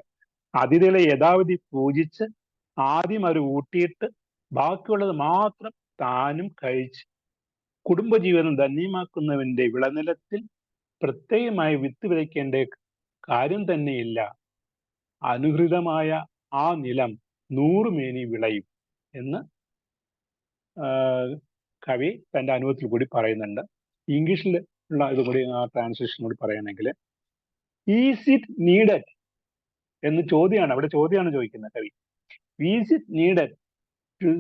അതിഥികളെ യഥാവിധി പൂജിച്ച് ആദ്യം അവർ ഊട്ടിയിട്ട് ബാക്കിയുള്ളത് മാത്രം താനും കഴിച്ച് കുടുംബജീവിതം ധന്യമാക്കുന്നവന്റെ വിളനിലത്തിൽ പ്രത്യേകമായി വിത്ത് വിതയ്ക്കേണ്ട കാര്യം തന്നെയില്ല. അനുഹൃതമായ ആ നിലം 100 മേനി വിളയും എന്ന് കവി തന്റെ അനുഭവത്തിൽ കൂടി പറയുന്നുണ്ട്. ഇംഗ്ലീഷിൽ ഉള്ള ഇത് കൂടി ആ ട്രാൻസ്ലേഷൻ കൂടി പറയുകയാണെങ്കിൽ, ഈസ് ഇറ്റ് നീഡഡ് എന്ന് അവിടെ ചോദ്യമാണ് ചോദിക്കുന്നത് കവി. Is it needed to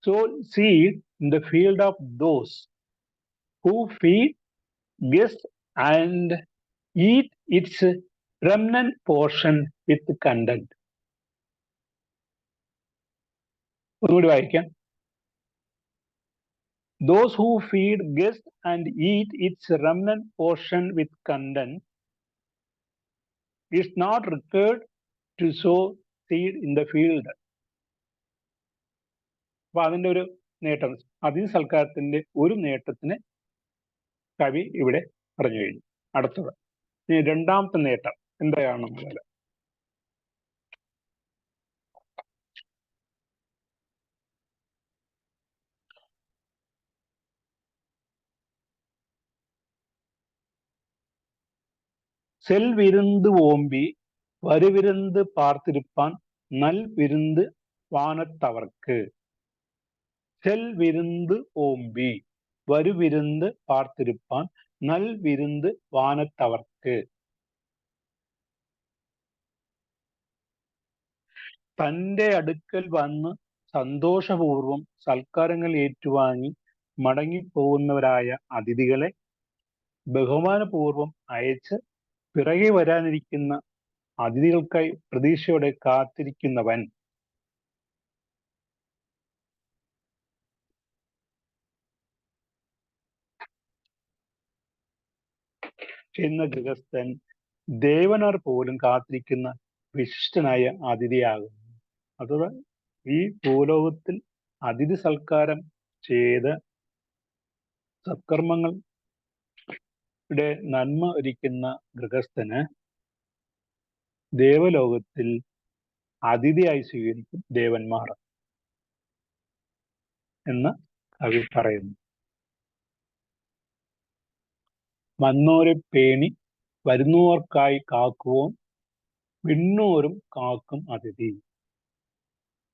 sow seed in the field of those who feed guest and eat its remnant portion with content. ഒന്നുകൂടി വായിക്കാം. Those who feed guests and eat its remnant portion with content is not required to sow seed in the field. അപ്പൊ അതിന്റെ ഒരു നേട്ടം, അതിഥി സൽക്കാരത്തിന്റെ ഒരു നേട്ടത്തിന് കവി ഇവിടെ പറഞ്ഞു കഴിഞ്ഞു. അടുത്തത് രണ്ടാമത്തെ നേട്ടം എന്താണെന്നുള്ളത്, செல்விருந்து ஓம்பி வருவிருந்து பார்த்திருப்பான் நல் விருந்து வானத்தவர்க்கு. செல்விருந்து ஓம்பி வருவிருந்து பார்த்திருப்பாൻ நல் விருந்து வானத்தவர்க்கு. തന്റെ അടുക്കൽ വന്ന് സന്തോഷപൂർവം സൽക്കാരങ്ങൾ ഏറ്റുവാങ്ങി മടങ്ങിപ്പോകുന്നവരായ അതിഥികളെ ബഹുമാനപൂർവം അയച്ച് പിറകെ വരാനിരിക്കുന്ന അതിഥികൾക്കായി പ്രതീക്ഷയോടെ കാത്തിരിക്കുന്നവൻ എന്ന ഗൃഹസ്ഥൻ ദേവനാർ പോലും കാത്തിരിക്കുന്ന വിശിഷ്ടനായ അതിഥിയാകും. അഥവാ ഈ ഭൂലോകത്തിൽ അതിഥി സൽക്കാരം ചെയ്ത് സത്കർമ്മങ്ങളുടെ നന്മ ഒരുക്കുന്ന ഗൃഹസ്ഥന് ദേവലോകത്തിൽ അതിഥിയായി സ്വീകരിക്കും ദേവന്മാർ എന്ന് കവി പറയുന്നു. വന്നോരെ പേണി വരുന്നവർക്കായി കാക്കുവോൻ വിണ്ണോരും കാക്കും അതിഥി.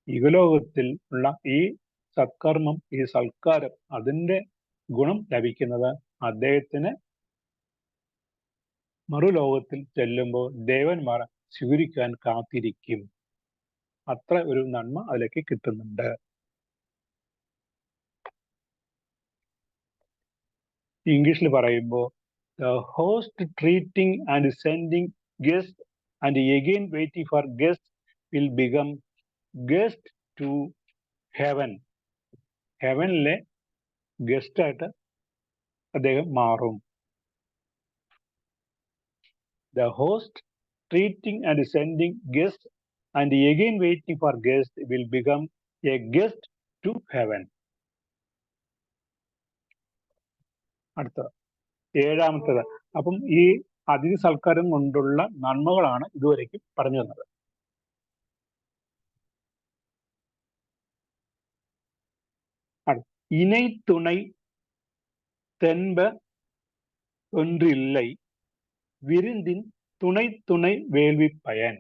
യുഗലോകത്തിൽ ഉള്ള ഈ സത്കർമ്മം, ഈ സൽക്കാരം, അതിന്റെ ഗുണം ലഭിക്കുന്നത് അദ്ദേഹത്തിന് മറുലോകത്തിൽ ചെല്ലുമ്പോൾ ദേവന്മാർ സ്വീകരിക്കാൻ കാത്തിരിക്കും. അത്ര ഒരു നന്മ അതിലേക്ക് കിട്ടുന്നുണ്ട്. ഇംഗ്ലീഷിൽ പറയുമ്പോൾ the host treating and sending guests and again waiting for guests will become guest to heaven. ഹെവനിലെ ഗസ്റ്റ് ആയിട്ട് അദ്ദേഹം മാറും. The host treating and sending guests and again waiting for guests will become a guest to heaven. അടുത്തത് ഏഴാമത്തേത്. അപ്പം ഈ അതിഥി സൽക്കാരം കൊണ്ടുള്ള നന്മകളാണ് ഇതുവരേക്കും പറഞ്ഞു തന്നത്. ഇണை തുണை தென்ப ஒன்றில்லை விருந்தின் துணை துணை வேள்வி பயன்.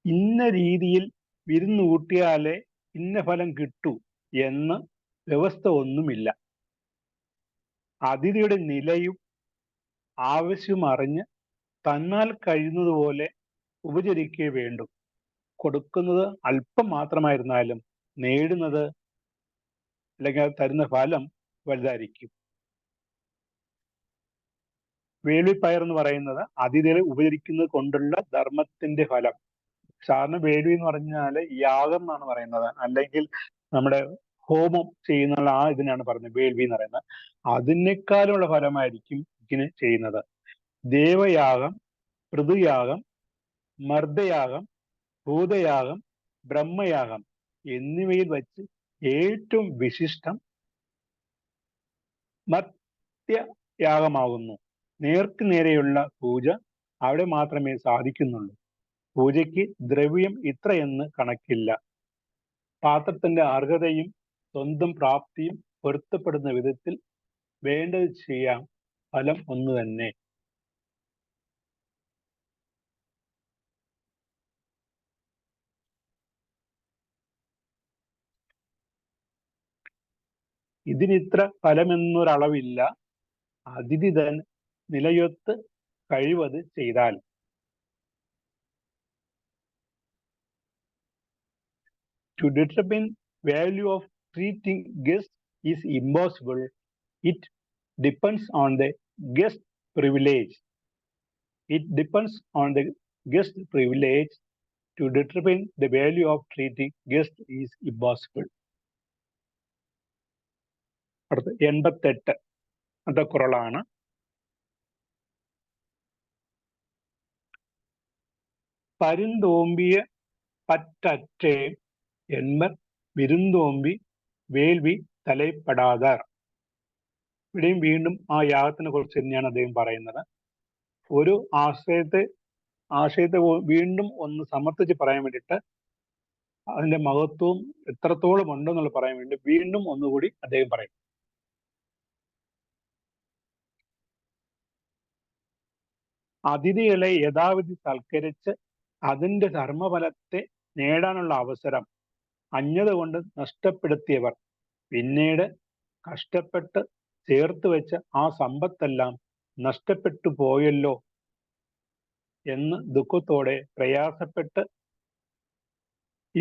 ഇന്ന രീതിയിൽ വിരുന്ന് കൂട്ടിയാലേ ഇന്ന ഫലം കിട്ടൂ എന്ന് വ്യവസ്ഥ ഒന്നുമില്ല. അതിഥിയുടെ നിലയും ആവശ്യവും അറിഞ്ഞ് തന്നാൽ കഴിയുന്നതുപോലെ ഉപചരിക്കേ വേണ്ടു. കൊടുക്കുന്നത് അല്പം മാത്രമായിരുന്നാലും നേടുന്നത് അല്ലെങ്കിൽ തരുന്ന ഫലം വലുതായിരിക്കും. വേൾവിപ്പയർ എന്ന് പറയുന്നത് അതിഥികളെ ഉപചരിക്കുന്നത് കൊണ്ടുള്ള ധർമ്മത്തിന്റെ ഫലം. സാധാരണ വേൾവി എന്ന് പറഞ്ഞാല് യാഗം എന്നാണ് പറയുന്നത്, അല്ലെങ്കിൽ നമ്മുടെ ഹോമം ചെയ്യുന്ന ആ ഇതിനാണ് പറയുന്നത് വേൾവി എന്ന് പറയുന്നത്. അതിനേക്കാളുള്ള ഫലമായിരിക്കും ഇതിന് ചെയ്യുന്നത്. ദേവയാഗം, പൃഥുയാഗം, മർദ്ദയാഗം, ഭൂതയാഗം, ബ്രഹ്മയാഗം എന്നിവയിൽ വച്ച് ഏറ്റവും വിശിഷ്ടം മർത്യയാഗമാകുന്നു. നേർക്ക് നേരെയുള്ള പൂജ അവിടെ മാത്രമേ സാധിക്കുന്നുള്ളൂ. പൂജയ്ക്ക് ദ്രവ്യം ഇത്രയെന്ന് കണക്കില്ല. പാത്രത്തിന്റെ അർഹതയും സ്വന്തം പ്രാപ്തിയും പൊരുത്തപ്പെടുന്ന വിധത്തിൽ വേണ്ടത് ചെയ്യാം. ഫലം ഒന്ന് തന്നെ. ഇതിനിത്ര ഫലമെന്നൊരളവില്ല. അതിഥി തൻ നിലയൊത്ത് കഴിവത് ചെയ്താൽ. To determine value of treating guests is impossible. It depends on the guest privilege. It depends on the guest privilege. To determine the value of treating guests is impossible. അടുത്ത 88 അത് കുറളാണ്. പരുന്തോമ്പിയ പറ്റേ എന്മർ വിരുന്തോമ്പി വേൾവി തലൈപ്പെടാതാർ. ഇവിടെയും വീണ്ടും ആ യാഗത്തിനെ കുറിച്ച് തന്നെയാണ് അദ്ദേഹം പറയുന്നത്. ഒരു ആശയത്തെ വീണ്ടും ഒന്ന് സമർത്ഥിച്ച് പറയാൻ വേണ്ടിയിട്ട്, അതിന്റെ മഹത്വവും എത്രത്തോളം ഉണ്ടെന്നുള്ള പറയാൻ വേണ്ടി വീണ്ടും ഒന്നുകൂടി അദ്ദേഹം പറയും. അതിഥികളെ യഥാവിധി സൽക്കരിച്ച് അതിന്റെ ധർമ്മഫലത്തെ നേടാനുള്ള അവസരം അജ്ഞത കൊണ്ട് നഷ്ടപ്പെടുത്തിയവർ പിന്നീട് കഷ്ടപ്പെട്ട് ചേർത്ത് വെച്ച ആ സമ്പത്തെല്ലാം നഷ്ടപ്പെട്ടു പോയല്ലോ എന്ന് ദുഃഖത്തോടെ പ്രയാസപ്പെട്ട്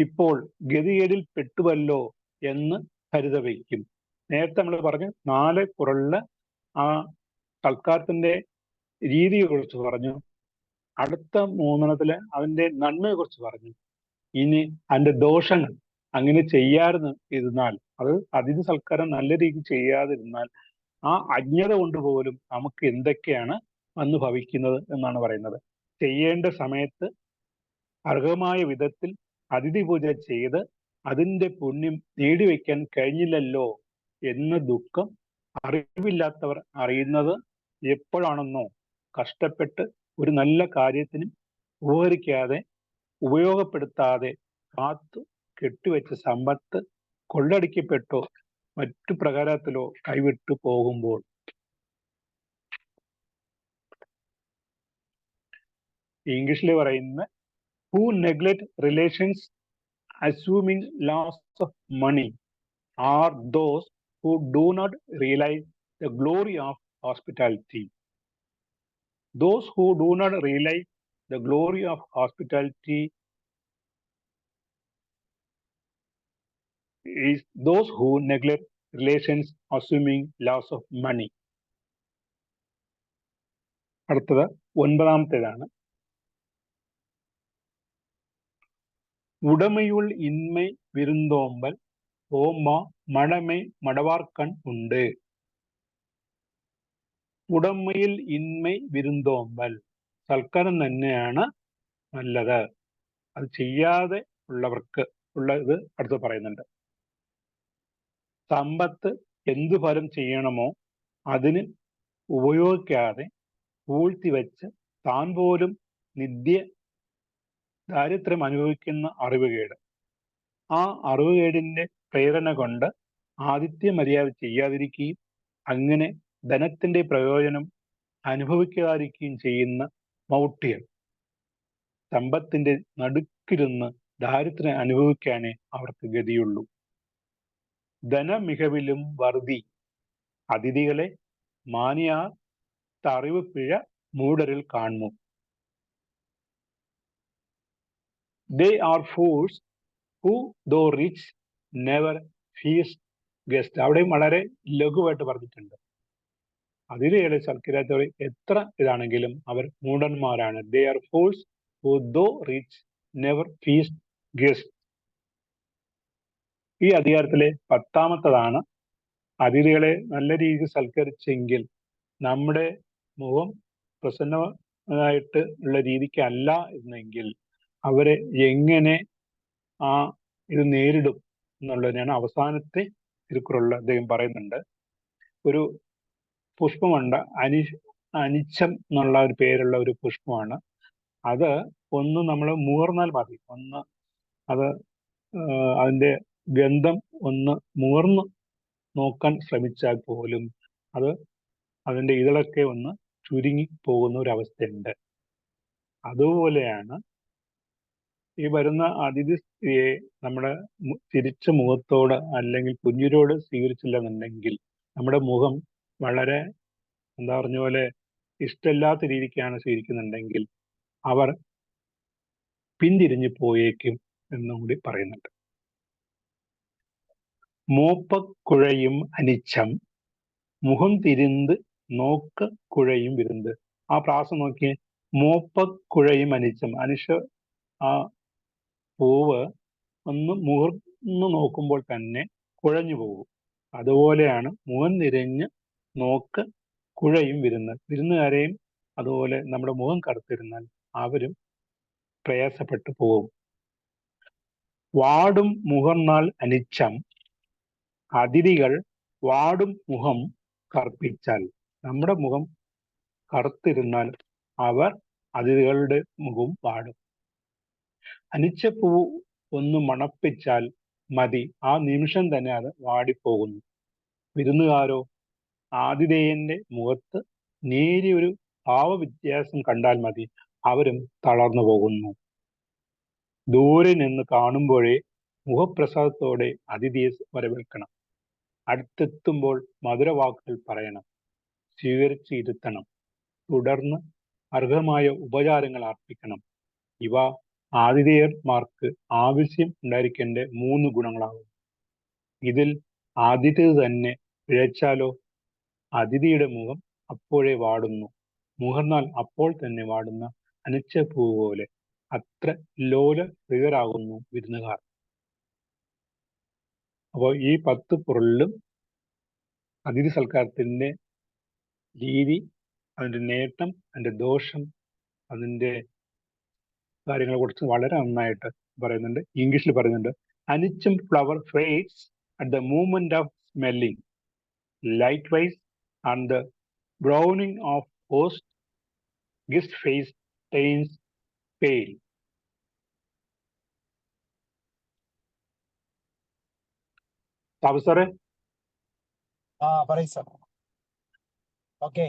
ഇപ്പോൾ ഗതികേടിൽ പെട്ടുവല്ലോ എന്ന് പരിതപിക്കും. നേരത്തെ നമ്മൾ പറഞ്ഞു 4 കുറളില് ആ സൽക്കാരത്തിന്റെ രീതിയെ കുറിച്ച് പറഞ്ഞു. അടുത്ത 3 അതിന്റെ നന്മയെ കുറിച്ച് പറഞ്ഞു. ഇനി അതിന്റെ ദോഷങ്ങൾ, അങ്ങനെ ചെയ്യാതിരുന്നാൽ, അത് അതിഥി സൽക്കാരം നല്ല രീതിയിൽ ചെയ്യാതിരുന്നാൽ ആ അജ്ഞത കൊണ്ട് പോലും നമുക്ക് എന്തൊക്കെയാണ് വന്നു ഭവിക്കുന്നത് എന്നാണ് പറയുന്നത്. ചെയ്യേണ്ട സമയത്ത് അർഹമായ വിധത്തിൽ അതിഥി പൂജ ചെയ്ത് അതിന്റെ പുണ്യം നേടിവെക്കാൻ കഴിഞ്ഞില്ലല്ലോ എന്ന ദുഃഖം അറിവില്ലാത്തവർ അറിയുന്നത് എപ്പോഴാണെന്നോ, കഷ്ടപ്പെട്ട് ഒരു നല്ല കാര്യത്തിനും ഉപയോഗപ്പെടുത്താതെ കാത്തു കെട്ടിവെച്ച സമ്പത്ത് കൊള്ളടിക്കപ്പെട്ടോ മറ്റു പ്രകാരത്തിലോ കൈവിട്ടു പോകുമ്പോൾ. ഇംഗ്ലീഷിൽ പറയുന്ന who neglect relations assuming loss of money are those who do not realize the glory of hospitality. Those who do not realize the glory of hospitality is those who neglect relations assuming loss of money. അടുത്തത് 9ാമത്തേതാണ്. உடமையுள் இன்மை விருந்தோம்பல் ஓமா மடமை மடவார்க்கண் ഉണ്ട്. ഉടമയിൽ ഇന്മ വിരുന്തോമ്പൽ, സൽക്കാരം തന്നെയാണ് നല്ലത്. അത് ചെയ്യാതെ ഉള്ളവർക്ക് ഉള്ള ഇത് അടുത്ത് പറയുന്നുണ്ട്. സമ്പത്ത് എന്തു ഫലം ചെയ്യണമോ അതിന് ഉപയോഗിക്കാതെ പൂഴ്ത്തിവെച്ച് താൻ പോലും നിത്യ ദാരിദ്ര്യം അനുഭവിക്കുന്ന അറിവുകേട്. ആ അറിവുകേടിന്റെ പ്രേരണ കൊണ്ട് ആദിത്യ മര്യാദ ചെയ്യാതിരിക്കുകയും അങ്ങനെ ധനത്തിന്റെ പ്രയോജനം അനുഭവിക്കാതിരിക്കുകയും ചെയ്യുന്ന മൗഢ്യർ. സമ്പത്തിന്റെ നടുക്കിരുന്ന് ദാരിദ്ര്യം അനുഭവിക്കാനേ അവർക്ക് ഗതിയുള്ളൂ. ധനമികവിലും വർദ്ധി അതിഥികളെ മാനിയാർ അറിവ് പിഴ മൂഢരിൽ കാണുന്നു. They are fools who though rich never feast guest. അവിടെയും വളരെ ലഘുവായിട്ട് പറഞ്ഞിട്ടുണ്ട്. അതിഥികളെ സൽക്കരിക്കാത്തവർ എത്ര ഇതാണെങ്കിലും അവർ മൂഢന്മാരാണ്. They are fools who though rich never feast guest. ഈ അധികാരത്തിലെ 10ാമത്തതാണ്. അതിഥികളെ നല്ല രീതിയിൽ സൽക്കരിച്ചെങ്കിൽ നമ്മുടെ മുഖം പ്രസന്നമായിട്ട് ഉള്ള രീതിക്കല്ല എന്നെങ്കിൽ അവരെ എങ്ങനെ ഇത് നേരിടും എന്നുള്ളതിനാണ് അവസാനത്തെ തിരുക്കുറളിൽ അദ്ദേഹം പറയുന്നുണ്ട്. ഒരു പുഷ്പമുണ്ട്, അനിച്ചം എന്നുള്ള ഒരു പേരുള്ള ഒരു പുഷ്പമാണ്. അത് ഒന്ന് നമ്മൾ മൂർന്നാൽ മതി, ഒന്ന് അത് അതിൻ്റെ ഗന്ധം ഒന്ന് മൂർന്ന് നോക്കാൻ ശ്രമിച്ചാൽ പോലും അത് അതിൻ്റെ ഇതളൊക്കെ ഒന്ന് ചുരുങ്ങി പോകുന്ന ഒരു അവസ്ഥയുണ്ട്. അതുപോലെയാണ് ഈ വരുന്ന അതിഥിയെ നമ്മുടെ തിരിച്ച മുഖത്തോട് അല്ലെങ്കിൽ പുഞ്ചിരോട് സ്വീകരിച്ചില്ലെന്നുണ്ടെങ്കിൽ നമ്മുടെ മുഖം വളരെ പറഞ്ഞ പോലെ ഇഷ്ടമില്ലാത്ത രീതിക്കാണ് സ്വീകരിക്കുന്നുണ്ടെങ്കിൽ അവർ പിന്തിരിഞ്ഞു പോയേക്കും എന്നും കൂടി പറയുന്നുണ്ട്. മോപ്പക്കുഴയും അനിച്ചം മുഖം തിരിന്ത് നോക്ക കുഴയും വിരുന്ന്. ആ പ്രാസം നോക്കിയേ. മോപ്പക്കുഴയും അനിച്ചം, ആ പൂവ് ഒന്ന് മുഹർന്ന് നോക്കുമ്പോൾ തന്നെ കുഴഞ്ഞു പോകും. അതുപോലെയാണ് മുഖം തിരിഞ്ഞ് നോക്ക് കുഴയും വിരുന്ന്. വിരുന്നുകാരെയും അതുപോലെ നമ്മുടെ മുഖം കറുത്തിരുന്നാൽ അവരും പ്രയാസപ്പെട്ടു പോകും. വാടും മുഹർന്നാൽ അനിച്ചം അതിഥികൾ വാടും മുഖം കറുപ്പിച്ചാൽ, നമ്മുടെ മുഖം കറുത്തിരുന്നാൽ അവർ അതിഥികളുടെ മുഖം വാടും. അനിച്ചപ്പൂ ഒന്ന് മണപ്പിച്ചാൽ മതി, ആ നിമിഷം തന്നെ അത് വാടിപ്പോകുന്നു. വിരുന്നുകാരോ ആതിഥേയന്റെ മുഖത്ത് നേരിയൊരു ഭാവവ്യത്യാസം കണ്ടാൽ മതി, അവരും തളർന്നു പോകുന്നു. ദൂരെ നിന്ന് കാണുമ്പോഴേ മുഖപ്രസാദത്തോടെ അതിഥിയെ വരവേൽക്കണം. അടുത്തെത്തുമ്പോൾ മധുരവാക്കുകൾ പറയണം, സ്വീകരിച്ച് ഇരുത്തണം, തുടർന്ന് അർഹമായ ഉപചാരങ്ങൾ അർപ്പിക്കണം. ഇവ ആതിഥേയന്മാർക്ക് ആവശ്യം ഉണ്ടായിരിക്കേണ്ട 3 ഗുണങ്ങളാകും. ഇതിൽ ആദ്യത്തേത് തന്നെ പിഴച്ചാലോ അതിഥിയുടെ മുഖം അപ്പോഴേ വാടുന്നു. മുഹർന്നാൽ അപ്പോൾ തന്നെ വാടുന്ന അനിച്ചപ്പൂ പോലെ അത്ര ലോല പ്രിയരാകുന്നു വിരുന്നുകാർ. അപ്പോൾ ഈ 10 പൊരുളിലും അതിഥി സൽക്കാരത്തിന്റെ രീതി, അതിന്റെ നേട്ടം, അതിന്റെ ദോഷം, അതിന്റെ കാര്യങ്ങളെ കുറിച്ച് വളരെ നന്നായിട്ട് പറയുന്നുണ്ട്. ഇംഗ്ലീഷിൽ പറയുന്നുണ്ട്. അനിച്ചം flower fades at the moment of smelling, likewise and the browning of host guest face turns pale. Sabu സാറേ? പറയ് sir. Okay,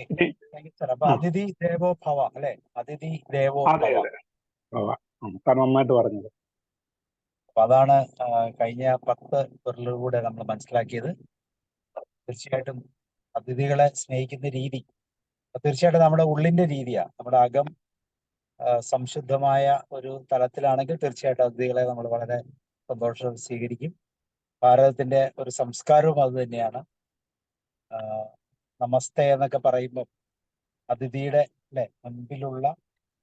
thank you sir. അപ്പൊ അതിഥി ദേവോ ഭവ അല്ലെ? അതിഥി ദേവോ ഭവ. നന്നായിട്ട് പറഞ്ഞത്. അപ്പൊ അതാണ് കഴിഞ്ഞ 10 പൊരുളിലൂടെ നമ്മൾ മനസ്സിലാക്കിയത്. തീർച്ചയായിട്ടും അതിഥികളെ സ്നേഹിക്കുന്ന രീതി തീർച്ചയായിട്ടും നമ്മുടെ ഉള്ളിന്റെ രീതിയാണ്. നമ്മുടെ അകം സംശുദ്ധമായ ഒരു തലത്തിലാണെങ്കിൽ തീർച്ചയായിട്ടും അതിഥികളെ നമ്മൾ വളരെ സന്തോഷം സ്വീകരിക്കും. ഭാരതത്തിന്റെ ഒരു സംസ്കാരവും അത് തന്നെയാണ്. നമസ്തേ എന്നൊക്കെ പറയുമ്പോൾ അതിഥിയുടെ മുൻപിലുള്ള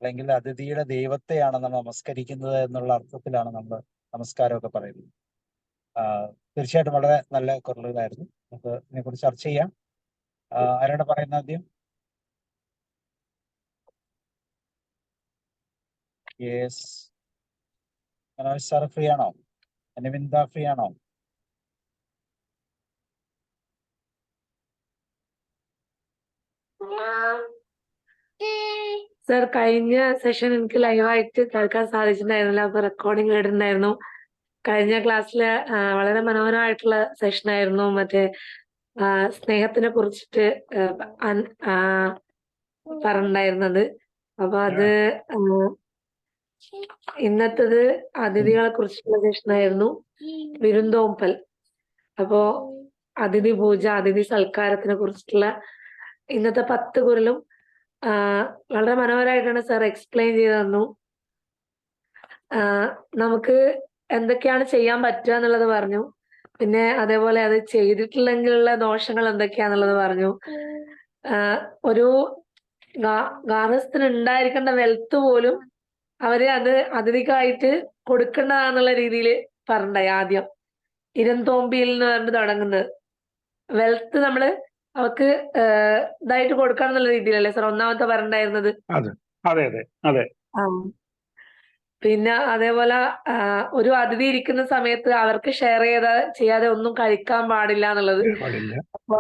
അല്ലെങ്കിൽ അതിഥിയുടെ ദൈവത്തെയാണ് നമ്മൾ നമസ്കരിക്കുന്നത് എന്നുള്ള അർത്ഥത്തിലാണ് നമ്മൾ നമസ്കാരമൊക്കെ പറയുന്നത്. തീർച്ചയായിട്ടും വളരെ നല്ല കുറവുകളായിരുന്നു. നമുക്ക് ഇതിനെക്കുറിച്ച് ചർച്ച ചെയ്യാം. ആരാണ് പറയുന്നത് ആദ്യം? യെസ്, മനോജ് സാർ ഫ്രീ ആണോ? അനിവിന്ദ ഫ്രീ ആണോ? സർ, കഴിഞ്ഞ സെഷൻ എനിക്ക് ലൈവായിട്ട് കേൾക്കാൻ സാധിച്ചിട്ടുണ്ടായിരുന്നില്ല. അപ്പൊ റെക്കോർഡിംഗ് കേട്ടിട്ടുണ്ടായിരുന്നു. കഴിഞ്ഞ ക്ലാസ്സില് വളരെ മനോഹരമായിട്ടുള്ള സെഷനായിരുന്നു. മറ്റേ സ്നേഹത്തിനെ കുറിച്ചിട്ട് പറഞ്ഞിട്ടുണ്ടായിരുന്നത്. അപ്പൊ അത് ഇന്നത്തത് അതിഥികളെ കുറിച്ചുള്ള സെഷനായിരുന്നു, വിരുന്തോമ്പൽ. അപ്പോ അതിഥി പൂജ, അതിഥി സൽക്കാരത്തിനെ കുറിച്ചിട്ടുള്ള ഇന്നത്തെ 10 കുറിലും വളരെ മനോഹരമായിട്ടാണ് സാർ എക്സ്പ്ലെയിൻ ചെയ്ത് തന്നു. നമുക്ക് എന്തൊക്കെയാണ് ചെയ്യാൻ പറ്റുക എന്നുള്ളത് പറഞ്ഞു. പിന്നെ അതേപോലെ അത് ചെയ്തിട്ടില്ലെങ്കിലുള്ള ദോഷങ്ങൾ എന്തൊക്കെയാന്നുള്ളത് പറഞ്ഞു. ഒരു ഗാർഹസ്ഥന് ഉണ്ടായിരിക്കേണ്ട വെൽത്ത് പോലും അവര് അത് അതിഥിക്കായിട്ട് കൊടുക്കേണ്ടതാന്നുള്ള രീതിയിൽ പറഞ്ഞിട്ടുണ്ടായി. ആദ്യം ഇരന്തോമ്പിയിൽ നിന്ന് പറഞ്ഞിട്ട് തുടങ്ങുന്നത് വെൽത്ത് നമ്മള് അവർക്ക് ഇതായിട്ട് കൊടുക്കണം എന്നുള്ള രീതിയിലല്ലേ സാർ ഒന്നാമത്തെ പറഞ്ഞിട്ടുണ്ടായിരുന്നത്? അതെ അതെ അതെ അതെ. പിന്നെ അതേപോലെ ഒരു അതിഥി ഇരിക്കുന്ന സമയത്ത് അവർക്ക് ഷെയർ ചെയ്യാതെ ഒന്നും കഴിക്കാൻ പാടില്ല എന്നുള്ളത്. അപ്പൊ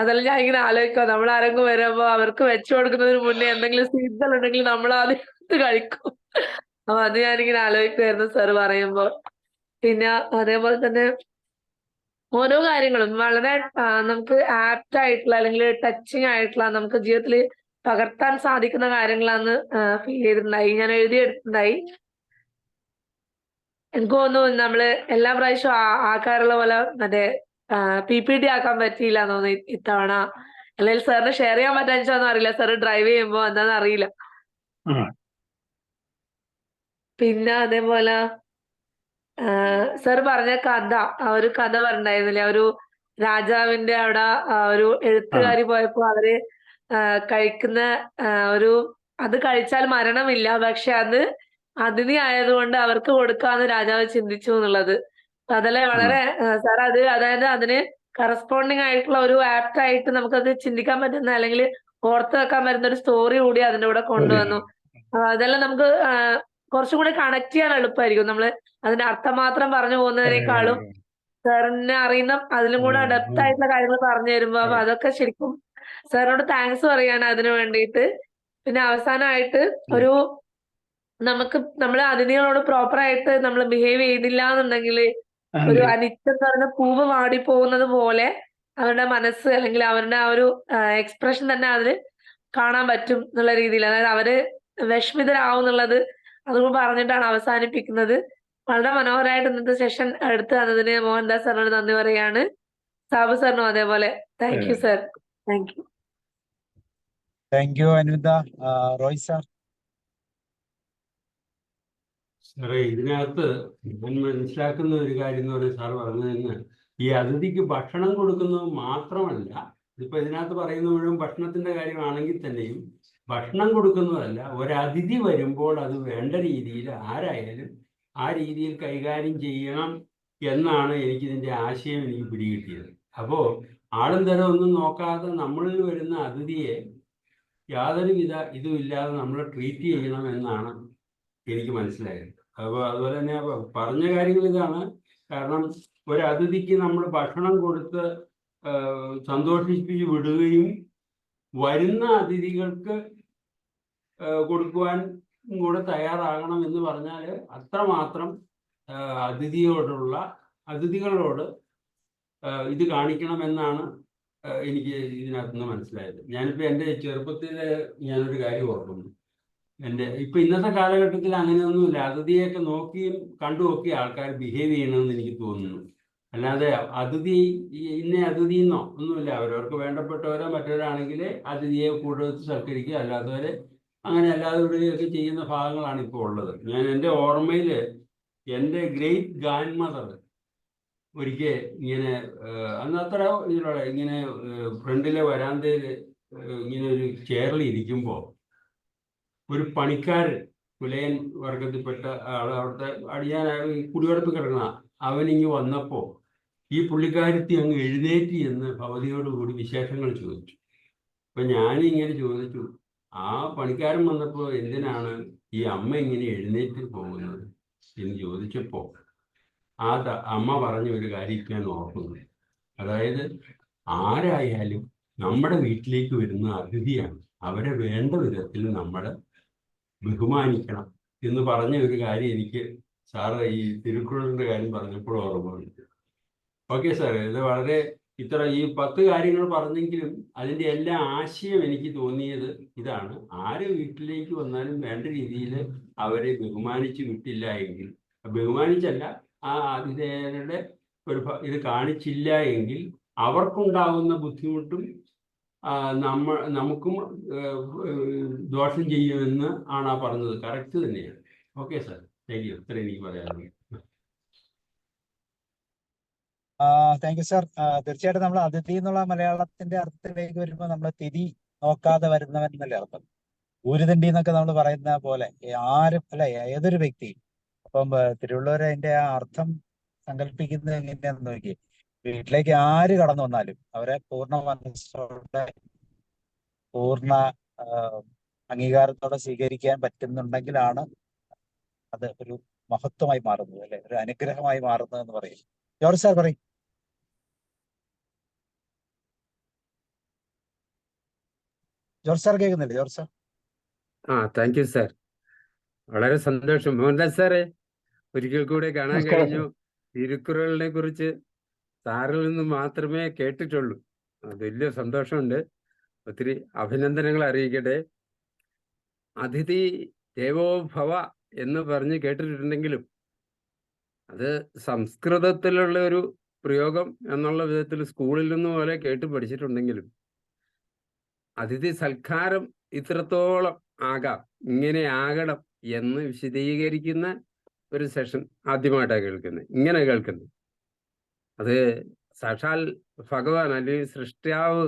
അതെല്ലാം ഞാൻ ഇങ്ങനെ ആലോചിക്കുക, നമ്മൾ ആരെങ്കിലും വരുമ്പോ അവർക്ക് വെച്ചു കൊടുക്കുന്നതിന് മുന്നേ എന്തെങ്കിലും സീസൺ ഉണ്ടെങ്കിൽ നമ്മൾ ആദ്യം കഴിക്കും. അപ്പൊ അത് ഞാനിങ്ങനെ ആലോചിക്കുമായിരുന്നു സാർ പറയുമ്പോ. പിന്നെ അതേപോലെ തന്നെ ഓരോ കാര്യങ്ങളും വളരെ നമുക്ക് ആപ്റ്റ് ആയിട്ടുള്ള അല്ലെങ്കിൽ ടച്ചിങ് ആയിട്ടുള്ള നമുക്ക് ജീവിതത്തിൽ പകർത്താൻ സാധിക്കുന്ന കാര്യങ്ങളാന്ന് ഫീൽ ചെയ്തിട്ടുണ്ടായി. ഞാൻ എഴുതിയെടുത്തിട്ടുണ്ടായി. എനിക്ക് തോന്നുന്നു നമ്മള് എല്ലാ പ്രാവശ്യവും ആക്കാറുള്ള പോലെ മറ്റേ PPT ആക്കാൻ പറ്റിയില്ല തോന്നുന്നു ഇത്തവണ. അല്ലെങ്കിൽ സാറിന് ഷെയർ ചെയ്യാൻ പറ്റാച്ചോന്നും അറിയില്ല. സാറ് ഡ്രൈവ് ചെയ്യുമ്പോ എന്താന്ന് അറിയില്ല. പിന്നെ അതേപോലെ സാർ പറഞ്ഞ കഥ, ഒരു കഥ പറഞ്ഞിട്ടുണ്ടായിരുന്നില്ലേ, ഒരു രാജാവിന്റെ അവിടെ ഒരു എഴുത്തുകാരി പോയപ്പോ അവര് കഴിക്കുന്ന ഒരു അത് കഴിച്ചാൽ മരണമില്ല, പക്ഷെ അത് അതിഥി ആയതുകൊണ്ട് അവർക്ക് കൊടുക്കാന്ന് രാജാവ് ചിന്തിച്ചു എന്നുള്ളത്. അതല്ലേ വളരെ സാർ അത് അതായത് അതിന് കറസ്പോണ്ടിങ് ആയിട്ടുള്ള ഒരു ആപ്റ്റ് ആയിട്ട് നമുക്കത് ചിന്തിക്കാൻ പറ്റുന്ന അല്ലെങ്കിൽ ഓർത്ത് വെക്കാൻ പറ്റുന്ന ഒരു സ്റ്റോറി കൂടി അതിന്റെ കൂടെ കൊണ്ടുവന്നു. അതെല്ലാം നമുക്ക് കുറച്ചും കൂടി കണക്ട് ചെയ്യാൻ എളുപ്പമായിരിക്കും. നമ്മള് അതിന്റെ അർത്ഥം മാത്രം പറഞ്ഞു പോകുന്നതിനേക്കാളും സാറിന് അറിയുന്ന അതിലും കൂടെ ഡെപ്ത് ആയിട്ടുള്ള കാര്യങ്ങൾ പറഞ്ഞു തരുമ്പോ അപ്പൊ അതൊക്കെ ശരിക്കും സാറിനോട് താങ്ക്സ് പറയാണ് അതിനു വേണ്ടിയിട്ട്. പിന്നെ അവസാനമായിട്ട് ഒരു നമ്മള് അതിഥികളോട് പ്രോപ്പർ ആയിട്ട് നമ്മൾ ബിഹേവ് ചെയ്തില്ല എന്നുണ്ടെങ്കിൽ ഒരു അനിത്യം പറഞ്ഞ പൂവ് വാടിപ്പോകുന്നത് പോലെ അവരുടെ മനസ്സ് അല്ലെങ്കിൽ അവരുടെ ആ ഒരു എക്സ്പ്രഷൻ തന്നെ അതില് കാണാൻ പറ്റും എന്നുള്ള രീതിയിൽ, അതായത് അവര് വിഷമിതരാവും എന്നുള്ളത് അതുകൊണ്ട് പറഞ്ഞിട്ടാണ് അവസാനിപ്പിക്കുന്നത്. വളരെ മനോഹരമായിട്ട് ഇന്നത്തെ സെഷൻ എടുത്തു തന്നതിന് മോഹൻദാസ് സാറിനോട് നന്ദി പറയാണ്. സാബു സാറിനും അതേപോലെ thank you sir. Thank you. Thank you Anitha. Roy sir. സാറേ, ഇതിനകത്ത് ഞാൻ മനസ്സിലാക്കുന്ന ഒരു കാര്യം എന്ന് പറയുന്നത് സാർ പറഞ്ഞതെന്ന് ഈ അതിഥിക്ക് ഭക്ഷണം കൊടുക്കുന്നത് മാത്രമല്ല, ഇപ്പൊ ഇതിനകത്ത് പറയുന്ന മുഴുവൻ ഭക്ഷണത്തിന്റെ കാര്യമാണെങ്കിൽ തന്നെയും ഭക്ഷണം കൊടുക്കുന്നതല്ല, ഒരതിഥി വരുമ്പോൾ അത് വേണ്ട രീതിയിൽ ആരായാലും ആ രീതിയിൽ കൈകാര്യം ചെയ്യണം എന്നാണ് എനിക്കിതിൻ്റെ ആശയം എനിക്ക് പിടികിട്ടിയത്. അപ്പോൾ ആളും തരം ഒന്നും നോക്കാതെ നമ്മളിൽ വരുന്ന അതിഥിയെ യാതൊരുവിധ ഇതുമില്ലാതെ നമ്മൾ ട്രീറ്റ് ചെയ്യണം എന്നാണ് എനിക്ക് മനസ്സിലായത്. അപ്പോൾ അതുപോലെ തന്നെ പറഞ്ഞ കാര്യങ്ങൾ ഇതാണ്. കാരണം ഒരു അതിഥിക്ക് നമ്മൾ ഭക്ഷണം കൊടുത്ത് സന്തോഷിപ്പിച്ച് വിടുകയും വരുന്ന അതിഥികൾക്ക് കൊടുക്കുവാൻ കൂടെ തയ്യാറാകണം എന്ന് പറഞ്ഞാൽ അത്രമാത്രം അതിഥികളോട് ഇത് കാണിക്കണമെന്നാണ് എനിക്ക് ഇതിനകത്തുനിന്ന് മനസ്സിലായത്. ഞാനിപ്പോൾ എൻ്റെ ചെറുപ്പത്തിൽ ഞാനൊരു കാര്യം ഓർക്കുന്നു. ഇപ്പൊ ഇന്നത്തെ കാലഘട്ടത്തിൽ അങ്ങനെയൊന്നുമില്ല. അതിഥിയൊക്കെ നോക്കിയും കണ്ടുമൊക്കെ ആൾക്കാർ ബിഹേവ് ചെയ്യണമെന്ന് എനിക്ക് തോന്നുന്നു. അല്ലാതെ അതിഥി ഇന്ന അതിഥിന്നോ ഒന്നുമില്ല. അവരവർക്ക് വേണ്ടപ്പെട്ടവരോ മറ്റവരാണെങ്കിൽ അതിഥിയെ കൂടുതൽ സൽക്കരിക്കുക, അല്ലാത്തവരെ അങ്ങനെ അല്ലാതെ വിടുകയൊക്കെ ചെയ്യുന്ന ഭാഗങ്ങളാണ് ഇപ്പോൾ ഉള്ളത്. ഞാൻ എൻ്റെ ഓർമ്മയിൽ എൻ്റെ ഗ്രേറ്റ് ഗ്രാൻഡ് മദർ ഒരിക്കൽ ഇങ്ങനെ അന്ന് അത്ര ഇതിലുള്ള ഇങ്ങനെ ഫ്രണ്ടിലെ വരാന്തയിൽ ഇങ്ങനെ ഒരു ചെയറിൽ ഇരിക്കുമ്പോൾ ഒരു പണിക്കാരൻ പുലയൻ വർഗത്തിൽപ്പെട്ട ആൾ അവിടുത്തെ അടിയാനായി കുടിവെടുപ്പ് കിടക്കുന്ന അവനിങ്ങ് വന്നപ്പോൾ ഈ പുള്ളിക്കാരത്തി അങ്ങ് എഴുന്നേറ്റ് എന്ന് ഭവതിയോടുകൂടി വിശേഷങ്ങൾ ചോദിച്ചു. അപ്പൊ ഞാനിങ്ങനെ ചോദിച്ചു, ആ പണിക്കാരൻ വന്നപ്പോൾ എന്തിനാണ് ഈ അമ്മ ഇങ്ങനെ എഴുന്നേറ്റ് പോകുന്നത് എന്ന് ചോദിച്ചപ്പോൾ അമ്മ പറഞ്ഞ ഒരു കാര്യം ഞാൻ ഓർക്കുന്നു. അതായത് ആരായാലും നമ്മുടെ വീട്ടിലേക്ക് വരുന്ന അതിഥിയാണ്, അവരെ വേണ്ട വിധത്തിൽ നമ്മൾ ബഹുമാനിക്കണം എന്ന് പറഞ്ഞ ഒരു കാര്യം എനിക്ക് സാറ് ഈ തിരുക്കുറളിന്റെ കാര്യം പറഞ്ഞപ്പോൾ ഓർമ്മ വന്നു. ഓക്കെ സാർ, ഇത് വളരെ ഈ 10 കാര്യങ്ങൾ പറഞ്ഞെങ്കിലും അതിൻ്റെ എല്ലാ ആശയം എനിക്ക് തോന്നിയത് ഇതാണ്: ആര് വീട്ടിലേക്ക് വന്നാലും വേണ്ട രീതിയിൽ അവരെ ബഹുമാനിച്ച് വിട്ടില്ല എങ്കിൽ, ബഹുമാനിച്ചല്ല, ആ അതിഥേയരുടെ ഇത് കാണിച്ചില്ല എങ്കിൽ അവർക്കുണ്ടാകുന്ന ബുദ്ധിമുട്ടും നമുക്കും ദോഷം ചെയ്യുമെന്ന് ആണ് ആ പറഞ്ഞത്. കറക്റ്റ് തന്നെയാണ്. Okay sir, thank U. ഇത്ര എനിക്ക് പറയാനുള്ളത്. Thank you sir. തീർച്ചയായിട്ടും നമ്മൾ അതിഥി എന്നുള്ള മലയാളത്തിന്റെ അർത്ഥത്തിലേക്ക് വരുമ്പോൾ നമ്മൾ തിരി നോക്കാതെ വരുന്നവൻ എന്നല്ലേ അർത്ഥം. ഊരുതണ്ടി എന്നൊക്കെ നമ്മൾ പറയുന്ന പോലെ ആരും അല്ല, ഏതൊരു വ്യക്തിയും. അപ്പം തിരുവള്ളൂർ അതിന്റെ ആ അർത്ഥം സങ്കല്പിക്കുന്നത് എങ്ങനെയാന്ന് നോക്കി, വീട്ടിലേക്ക് ആര് കടന്നു വന്നാലും അവരെ പൂർണ്ണ മനസ്സോടെ പൂർണ്ണ അംഗീകാരത്തോടെ സ്വീകരിക്കാൻ പറ്റുന്നുണ്ടെങ്കിലാണ് അത് ഒരു മഹത്വമായി മാറുന്നത്, അല്ലെ, ഒരു അനുഗ്രഹമായി മാറുന്നത് എന്ന് പറയും. ജോർജ് സാർ പറയും. ജോർജ് സാർ കേൾക്കുന്നില്ലേ? George sir. Thank you sir. വളരെ സന്തോഷം. മോഹൻദാസ് സാറേ, ഒരിക്കൽ കൂടെ കാണാൻ കഴിഞ്ഞു. തിരുക്കുറളിനെ കുറിച്ച് സാറിൽ നിന്ന് മാത്രമേ കേട്ടിട്ടുള്ളൂ. അത് വലിയ സന്തോഷമുണ്ട്. ഒത്തിരി അഭിനന്ദനങ്ങൾ അറിയിക്കട്ടെ. അതിഥി ദേവോ ഭവ എന്ന് പറഞ്ഞ് കേട്ടിട്ടുണ്ടെങ്കിലും അത് സംസ്കൃതത്തിലുള്ള ഒരു പ്രയോഗം എന്നുള്ള വിധത്തിൽ സ്കൂളിൽ നിന്ന് പോലെ കേട്ട് പഠിച്ചിട്ടുണ്ടെങ്കിലും അതിഥി സൽക്കാരം ഇത്രത്തോളം ആകാം, ഇങ്ങനെ ആകണം എന്ന് വിശദീകരിക്കുന്ന ഒരു സെഷൻ ആദ്യമായിട്ടാണ് കേൾക്കുന്നത്. ഇങ്ങനെ കേൾക്കുന്നത് അത് സാക്ഷാൽ ഭഗവാൻ അല്ലെങ്കിൽ സൃഷ്ടാവ്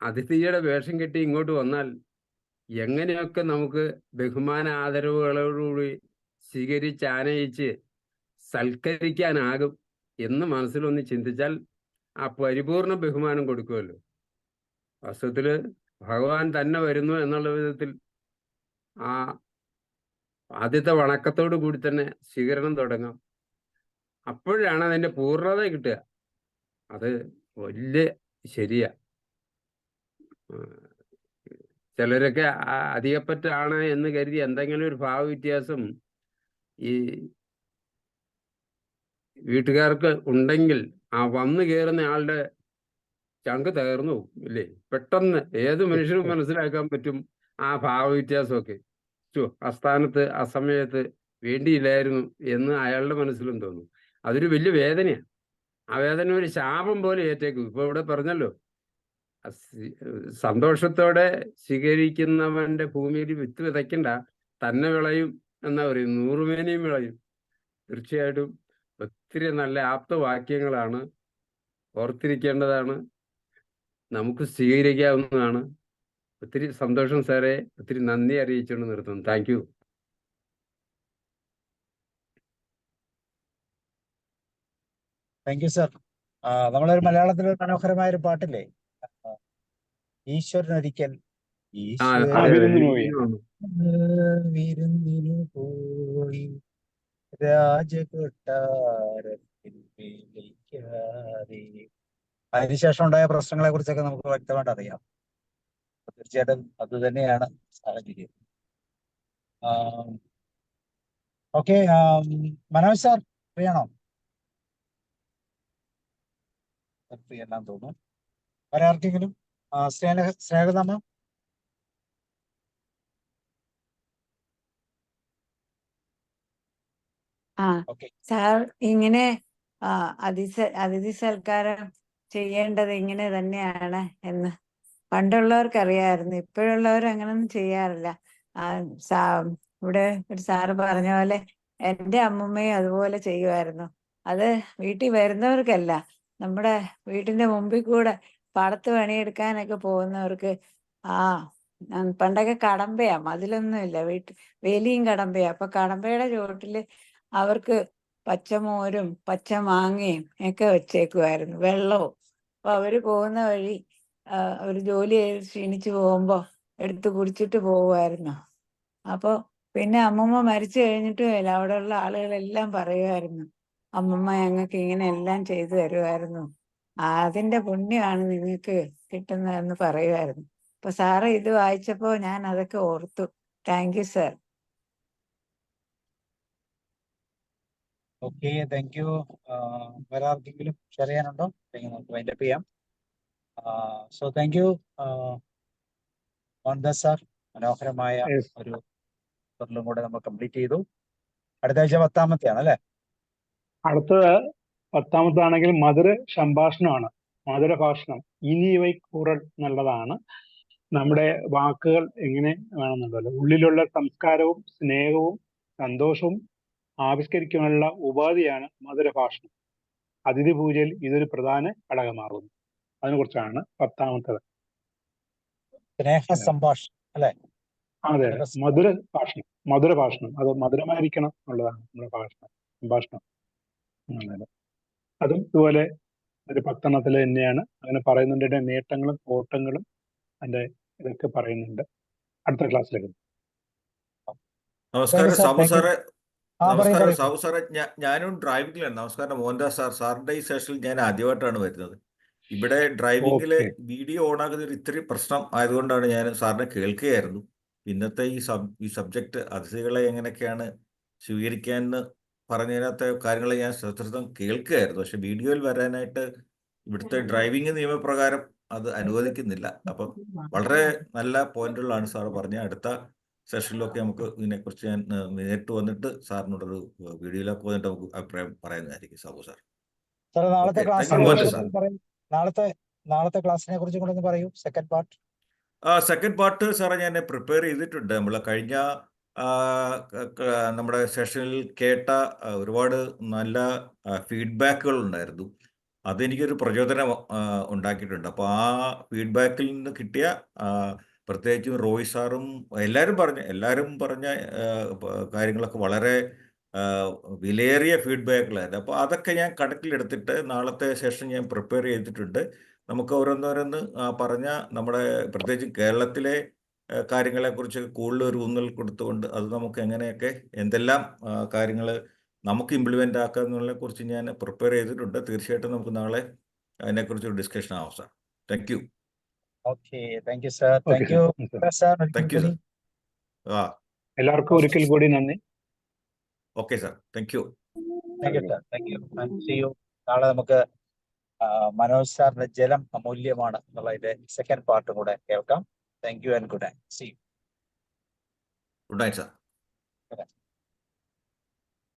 അതിഥിയുടെ വേഷം കെട്ടി ഇങ്ങോട്ട് വന്നാൽ എങ്ങനെയൊക്കെ നമുക്ക് ബഹുമാന ആദരവുകളോടുകൂടി സ്വീകരിച്ച് ആനയിച്ച് സൽക്കരിക്കാനാകും എന്ന് മനസ്സിലൊന്ന് ചിന്തിച്ചാൽ ആ പരിപൂർണ ബഹുമാനം കൊടുക്കുമല്ലോ. വാസ്തവത്തില് ഭഗവാൻ തന്നെ വരുന്നു എന്നുള്ള വിധത്തിൽ ആ ആദ്യത്തെ വണക്കത്തോടു കൂടി തന്നെ സ്വീകരണം തുടങ്ങാം. അപ്പോഴാണ് അതിൻ്റെ പൂർണ്ണത കിട്ടുക. അത് വലിയ ശരിയാ. ചിലരൊക്കെ അധികപ്പറ്റാണ് എന്ന് കരുതി എന്തെങ്കിലും ഒരു ഭാവ വ്യത്യാസം ഈ വീട്ടുകാർക്ക് ഉണ്ടെങ്കിൽ ആ വന്നു കയറുന്ന ആളുടെ ചങ്ക് തകർന്നു പോകും, ഇല്ലേ? പെട്ടെന്ന് ഏത് മനുഷ്യനും മനസ്സിലാക്കാൻ പറ്റും ആ ഭാവ വ്യത്യാസമൊക്കെ. ആ സ്ഥാനത്ത് ആ സമയത്ത് വേണ്ടിയില്ലായിരുന്നു എന്ന് അയാളുടെ മനസ്സിലും തോന്നും. അതൊരു വലിയ വേദനയാണ്. ആ വേദന ഒരു ശാപം പോലെ ഏറ്റേക്കും. ഇപ്പൊ ഇവിടെ പറഞ്ഞല്ലോ, സന്തോഷത്തോടെ സ്വീകരിക്കുന്നവന്റെ ഭൂമിയിൽ വിത്ത് വിതയ്ക്കണ്ട, തന്നെ വിളയും എന്നാ പറയും, 100 മേനിയും വിളയും. തീർച്ചയായിട്ടും ഒത്തിരി നല്ല ആപ്തവാക്യങ്ങളാണ്, ഓർത്തിരിക്കേണ്ടതാണ്, നമുക്ക് സ്വീകരിക്കാവുന്നതാണ്. ഒത്തിരി സന്തോഷം സാറേ, ഒത്തിരി നന്ദി അറിയിച്ചുകൊണ്ട് നിർത്തുന്നു. Thank you. Thank you sir. നമ്മളൊരു മലയാളത്തിലൊരു മനോഹരമായ ഒരു പാട്ടില്ലേ, ഈശ്വരനൊരിക്കൽ വിരുന്നിനു പോയി രാജകൊട്ടാരത്തിൽ വിളിക്കാതെ. അതിനുശേഷം ഉണ്ടായ പ്രശ്നങ്ങളെ കുറിച്ചൊക്കെ നമുക്ക് വ്യക്തമായിട്ട് അറിയാം. തീർച്ചയായിട്ടും അത് തന്നെയാണ് സാഹചര്യം. ഓക്കെ, മനോജ് സാർ ഫ്രീ ആണോ? ഫ്രീ എല്ലാം തോന്നുന്നു. വേറെ ആർക്കെങ്കിലും? സ്നേഹതമ്മ. സാർ, ഇങ്ങനെ അതിഥി സൽക്കാരം ചെയ്യേണ്ടത് ഇങ്ങനെ തന്നെയാണ് എന്ന് പണ്ടുള്ളവർക്ക് അറിയാമായിരുന്നു. ഇപ്പോഴുള്ളവർ അങ്ങനൊന്നും ചെയ്യാറില്ല. ഇവിടെ ഒരു സാറ് പറഞ്ഞ പോലെ എൻ്റെ അമ്മമ്മയും അതുപോലെ ചെയ്യുമായിരുന്നു. അത് വീട്ടിൽ വരുന്നവർക്കല്ല, നമ്മുടെ വീട്ടിന്റെ മുമ്പിൽ കൂടെ പാടത്ത് പണിയെടുക്കാനൊക്കെ പോകുന്നവർക്ക്. പണ്ടൊക്കെ കടമ്പയാ, മതിലൊന്നുമില്ല, വേലിയും കടമ്പയാ. അപ്പൊ കടമ്പയുടെ ചുവട്ടില് അവർക്ക് പച്ചമോരും പച്ച മാങ്ങയും ഒക്കെ വെച്ചേക്കുമായിരുന്നു, വെള്ളവും. അപ്പൊ അവര് പോകുന്ന വഴി ഒരു ജോലി ചെയ്ത് ക്ഷീണിച്ചു പോകുമ്പോ എടുത്ത് കുടിച്ചിട്ട് പോകുമായിരുന്നു. അപ്പൊ പിന്നെ അമ്മമ്മ മരിച്ചു കഴിഞ്ഞിട്ടും അവിടെയുള്ള ആളുകളെല്ലാം പറയുമായിരുന്നു, അമ്മമ്മ ഞങ്ങൾക്ക് ഇങ്ങനെ എല്ലാം ചെയ്തു തരുമായിരുന്നു, അതിന്റെ പുണ്യമാണ് നിങ്ങൾക്ക് കിട്ടുന്നതെന്ന് പറയുമായിരുന്നു. അപ്പൊ സാറ് ഇത് വായിച്ചപ്പോ ഞാൻ അതൊക്കെ ഓർത്തു. Thank you sir. Okay, thank U. വേറെ ആർക്കെങ്കിലും ഷെയർ ചെയ്യാനുണ്ടോ? അല്ലെങ്കിൽ നമുക്ക് വൈൻഡപ്പ് ചെയ്യാം. So thank you Mohandas sir. മനോഹരമായ Yes. ഒരു ും കൂടെ നമ്മൾ കംപ്ലീറ്റ് ചെയ്തു. അടുത്ത ആഴ്ച 10-ാമത്തെയാണ് അല്ലേ? അടുത്തത് 10-ാമത്താണെങ്കിൽ മധുര സംഭാഷണമാണ്, മധുര ഭാഷണം. ഇനിയവൈ കൂറൽ എന്നുള്ളതാണ്. നമ്മുടെ വാക്കുകൾ എങ്ങനെ വേണമെന്നുണ്ടല്ലോ, ഉള്ളിലുള്ള സംസ്കാരവും സ്നേഹവും സന്തോഷവും ആവിഷ്കരിക്കാനുള്ള ഉപാധിയാണ് മധുരഭാഷണം. അതിഥി പൂജയിൽ ഇതൊരു പ്രധാന ഘടകമാറുന്നു. അതിനെക്കുറിച്ചാണ് 10-ാമത്തത്. സ്നേഹ സംഭാഷണം അല്ലെ? അതെ, മധുരഭാഷണം. അത് മധുരമായിരിക്കണം എന്നുള്ളതാണ് നമ്മുടെ സംഭാഷണം എന്നുള്ളത്. അതും ഇതുപോലെ ഒരു 10-ാമത്തിൽ തന്നെയാണ്. അങ്ങനെ പറയുന്നുണ്ട്, ഇതിന്റെ നേട്ടങ്ങളും കോട്ടങ്ങളും അതിന്റെ ഇതൊക്കെ പറയുന്നുണ്ട്. അടുത്ത ക്ലാസ്സിലേക്ക്. നമസ്കാരം സാബു സാറെ. നമസ്കാരം പറയൂ. സാബു സാറെ, ഞാനും ഡ്രൈവിംഗിലാണ്. നമസ്കാരം മോഹൻദാസ് സാർ. സാറിന്റെ ഈ സെഷനിൽ ഞാൻ ആദ്യമായിട്ടാണ് വരുന്നത്. ഇവിടെ ഡ്രൈവിംഗിലെ ഓക്കെ. വീഡിയോ ഓണാക്കുന്ന ഒരു ഇത്തിരി പ്രശ്നം ആയതുകൊണ്ടാണ് ഞാൻ സാറിനെ കേൾക്കുകയായിരുന്നു. ഇന്നത്തെ ഈ സബ്ജക്റ്റ് അതിഥികളെ എങ്ങനെയൊക്കെയാണ് സ്വീകരിക്കാമെന്ന് പറഞ്ഞതിനകത്തെ കാര്യങ്ങൾ ഞാൻ ശ്രദ്ധിച്ചതും കേൾക്കുകയായിരുന്നു. പക്ഷെ വീഡിയോയിൽ വരാനായിട്ട് ഇവിടുത്തെ ഡ്രൈവിംഗ് നിയമപ്രകാരം അത് അനുവദിക്കുന്നില്ല. അപ്പം വളരെ നല്ല പോയിന്റുകളാണ് സാർ പറഞ്ഞത്. അടുത്ത സെഷനിലൊക്കെ നമുക്ക് ഇതിനെക്കുറിച്ച് ഞാൻ നേരിട്ട് വന്നിട്ട് സാറിനോടൊരു വീഡിയോയിലൊക്കെ വന്നിട്ട് നമുക്ക് അഭിപ്രായം പറയുന്നതായിരിക്കും സാബു സാർ. സാർ നാളത്തെ Okay, ക്ലാസ്സിനെ thank you, കുറിച്ച് സാർ. പറയൂ. നാളത്തെ ക്ലാസ്സിനെ കുറിച്ച് കൂടെ ഒന്ന് പറയൂ. Second part. സെക്കൻഡ് പാർട്ട് സാറേ ഞാൻ പ്രിപ്പയർ ചെയ്തിട്ടുണ്ട്. നമ്മൾ കഴിഞ്ഞ നമ്മുടെ സെഷനിൽ കേട്ട ഒരുപാട് നല്ല ഫീഡ്ബാക്കുകൾ ഉണ്ടായിരുന്നു. അതെനിക്കൊരു പ്രചോദനം ഉണ്ടാക്കിയിട്ടുണ്ട്. അപ്പോൾ ആ ഫീഡ്ബാക്കിൽ നിന്ന് കിട്ടിയ പ്രത്യേകിച്ചും റോയ് സാറും എല്ലാവരും പറഞ്ഞ കാര്യങ്ങളൊക്കെ വളരെ വിലയേറിയ ഫീഡ്ബാക്കുകളായിരുന്നു. അപ്പോൾ അതൊക്കെ ഞാൻ കണക്കിലെടുത്തിട്ട് നാളത്തെ സെഷൻ ഞാൻ പ്രിപ്പയർ ചെയ്തിട്ടുണ്ട്. നമുക്ക് ഓരോന്നോരോന്ന് പറഞ്ഞ നമ്മുടെ പ്രത്യേകിച്ച് കേരളത്തിലെ കാര്യങ്ങളെക്കുറിച്ച് കൂടുതൽ ഒരു ഊന്നൽ കൊടുത്തുകൊണ്ട് അത് നമുക്ക് എങ്ങനെയൊക്കെ എന്തെല്ലാം കാര്യങ്ങൾ നമുക്ക് ഇംപ്ലിമെൻ്റ് ആക്കാമെന്നുള്ളതിനെ കുറിച്ച് ഞാൻ പ്രിപ്പയർ ചെയ്തിട്ടുണ്ട്. തീർച്ചയായിട്ടും നമുക്ക് നാളെ അതിനെക്കുറിച്ചൊരു ഡിസ്കഷൻ ആവാം sir. Thank you. Okay, thank you sir. Thank you sir. Thank you sir. എല്ലാവർക്കും ഒരിക്കൽ കൂടി നന്ദി. Okay sir, thank you. Thank you sir. Thank you. See you. നാളെ നമുക്ക് മനോജ് സാറിന്റെ ജലം അമൂല്യമാണ് എന്നുള്ളതിന്റെ സെക്കൻഡ് പാർട്ട് കൂടെ കേൾക്കാം. Thank you and good night. See you. Good night sir.